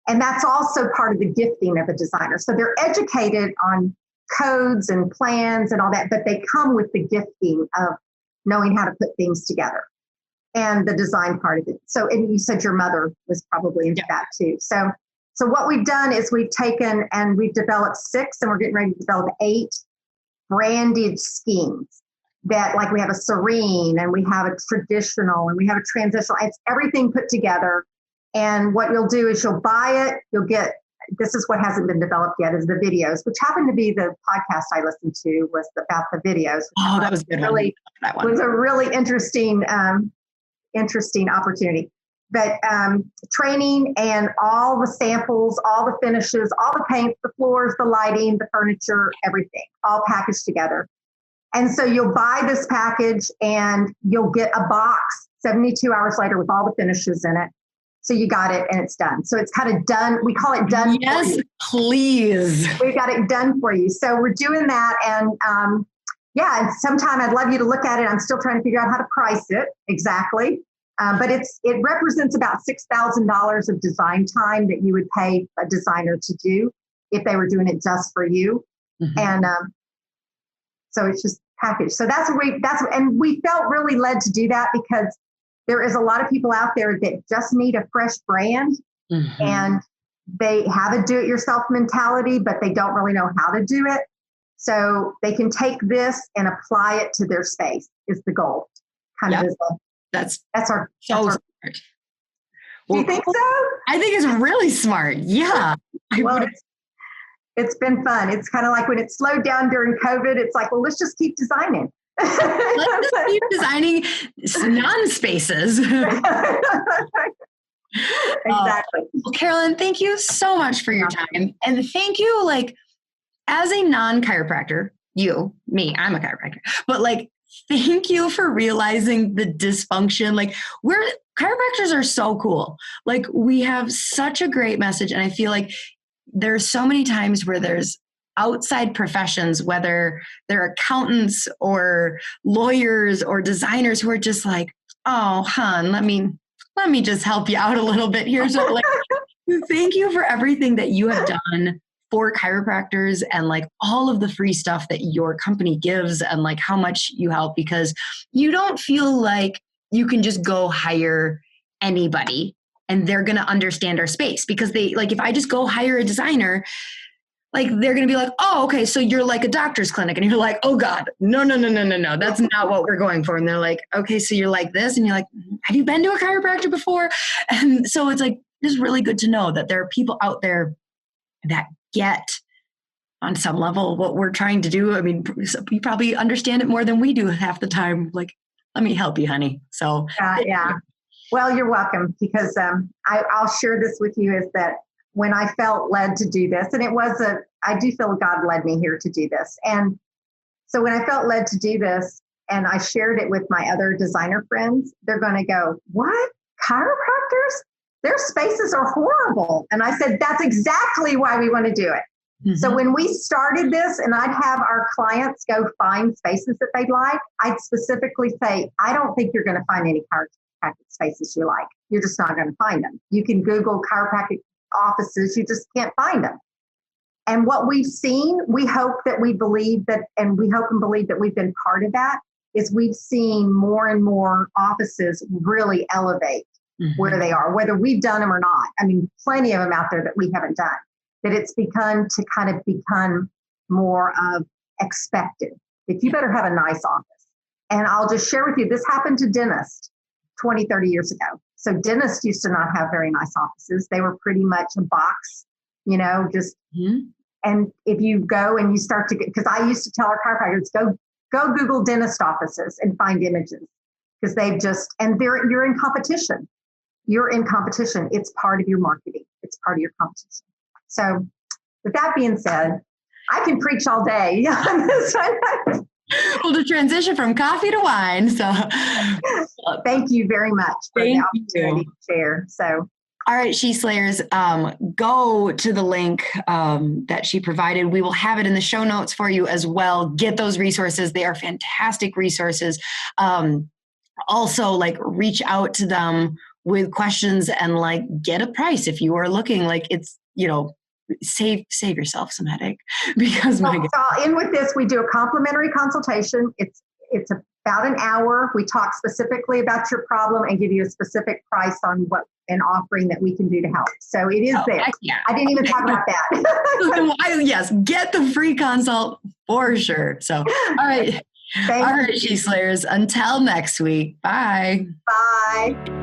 And that's also part of the gifting of a designer. So they're educated on codes and plans and all that, but they come with the gifting of knowing how to put things together and the design part of it. So, and you said your mother was probably into that too. So what we've done is we've taken and we've developed 6, and we're getting ready to develop 8 branded schemes that, like, we have a serene and we have a traditional and we have a transitional. It's everything put together. And what you'll do is you'll buy it. You'll get, this is what hasn't been developed yet, is the videos, which happened to be the podcast I listened to was about the videos. Oh, that was good. Really, that one was a really interesting opportunity. But training and all the samples, all the finishes, all the paints, the floors, the lighting, the furniture, everything, all packaged together. And so you'll buy this package and you'll get a box 72 hours later with all the finishes in it. So you got it and it's done. So it's kind of done. We call it done. Yes, please. We got it done for you. So we're doing that. And and sometime I'd love you to look at it. I'm still trying to figure out how to price it exactly. But it represents about $6,000 of design time that you would pay a designer to do if they were doing it just for you. Mm-hmm. And so it's just packaged. So and we felt really led to do that because there is a lot of people out there that just need a fresh brand, mm-hmm. and they have a do-it-yourself mentality, but they don't really know how to do it. So they can take this and apply it to their space is the goal. That's our smart. Do you think so? I think it's really smart. Yeah. Well, it's been fun. It's kind of like when it slowed down during COVID, it's like, well, let's just keep designing. Let's just keep designing non-spaces. Exactly. Well, Carolyn, thank you so much for your time. And thank you, as a non-chiropractor, I'm a chiropractor, but thank you for realizing the dysfunction. Chiropractors are so cool. We have such a great message. And I feel like there's so many times where there's outside professions, whether they're accountants or lawyers or designers, who are just oh, hon, let me just help you out a little bit here. So thank you for everything that you have done for chiropractors and all of the free stuff that your company gives and how much you help, because you don't feel like you can just go hire anybody and they're going to understand our space, because they if I just go hire a designer, they're going to be oh, okay, so you're like a doctor's clinic. And you're oh God, no. That's not what we're going for. And they're okay, so you're like this. And you're have you been to a chiropractor before? And so it's it's really good to know that there are people out there that get on some level what we're trying to do. I mean, you probably understand it more than we do half the time. Let me help you, honey. So yeah. Well, you're welcome, because I'll share this with you, is that when I felt led to do this, and I do feel God led me here to do this. And so when I felt led to do this and I shared it with my other designer friends, they're going to go, what? Chiropractors? Their spaces are horrible. And I said, that's exactly why we want to do it. Mm-hmm. So when we started this and I'd have our clients go find spaces that they'd like, I'd specifically say, I don't think you're going to find any chiropractic spaces you like. You're just not going to find them. You can Google chiropractic offices, you just can't find them. And what we've seen, we hope and believe that we've been part of that, is we've seen more and more offices really elevate where they are, whether we've done them or not. I mean, plenty of them out there that we haven't done, that it's begun to kind of become more of expected. That you better have a nice office. And I'll just share with you, this happened to dentists 20, 30 years ago. So dentists used to not have very nice offices. They were pretty much a box, you know, just, and if you go and you start to get, because I used to tell our chiropractors, go Google dentist offices and find images, because they've just, and you're in competition. You're in competition. It's part of your marketing. It's part of your competition. So with that being said, I can preach all day on this one. Well, to transition from coffee to wine. So thank you very much for the opportunity to share. So, all right, SHESLAYers, go to the link that she provided. We will have it in the show notes for you as well. Get those resources. They are fantastic resources. Also, like, reach out to them with questions and like get a price if you are looking. Like, it's, you know, save yourself some headache, because so I'll end with this. We do a complimentary consultation. It's about an hour. We talk specifically about your problem and give you a specific price on what an offering that we can do to help. So it is there. Yeah. I didn't even talk about that. Yes, get the free consult for sure. So, all right. All right, SHESLAYers, until next week. Bye. Bye.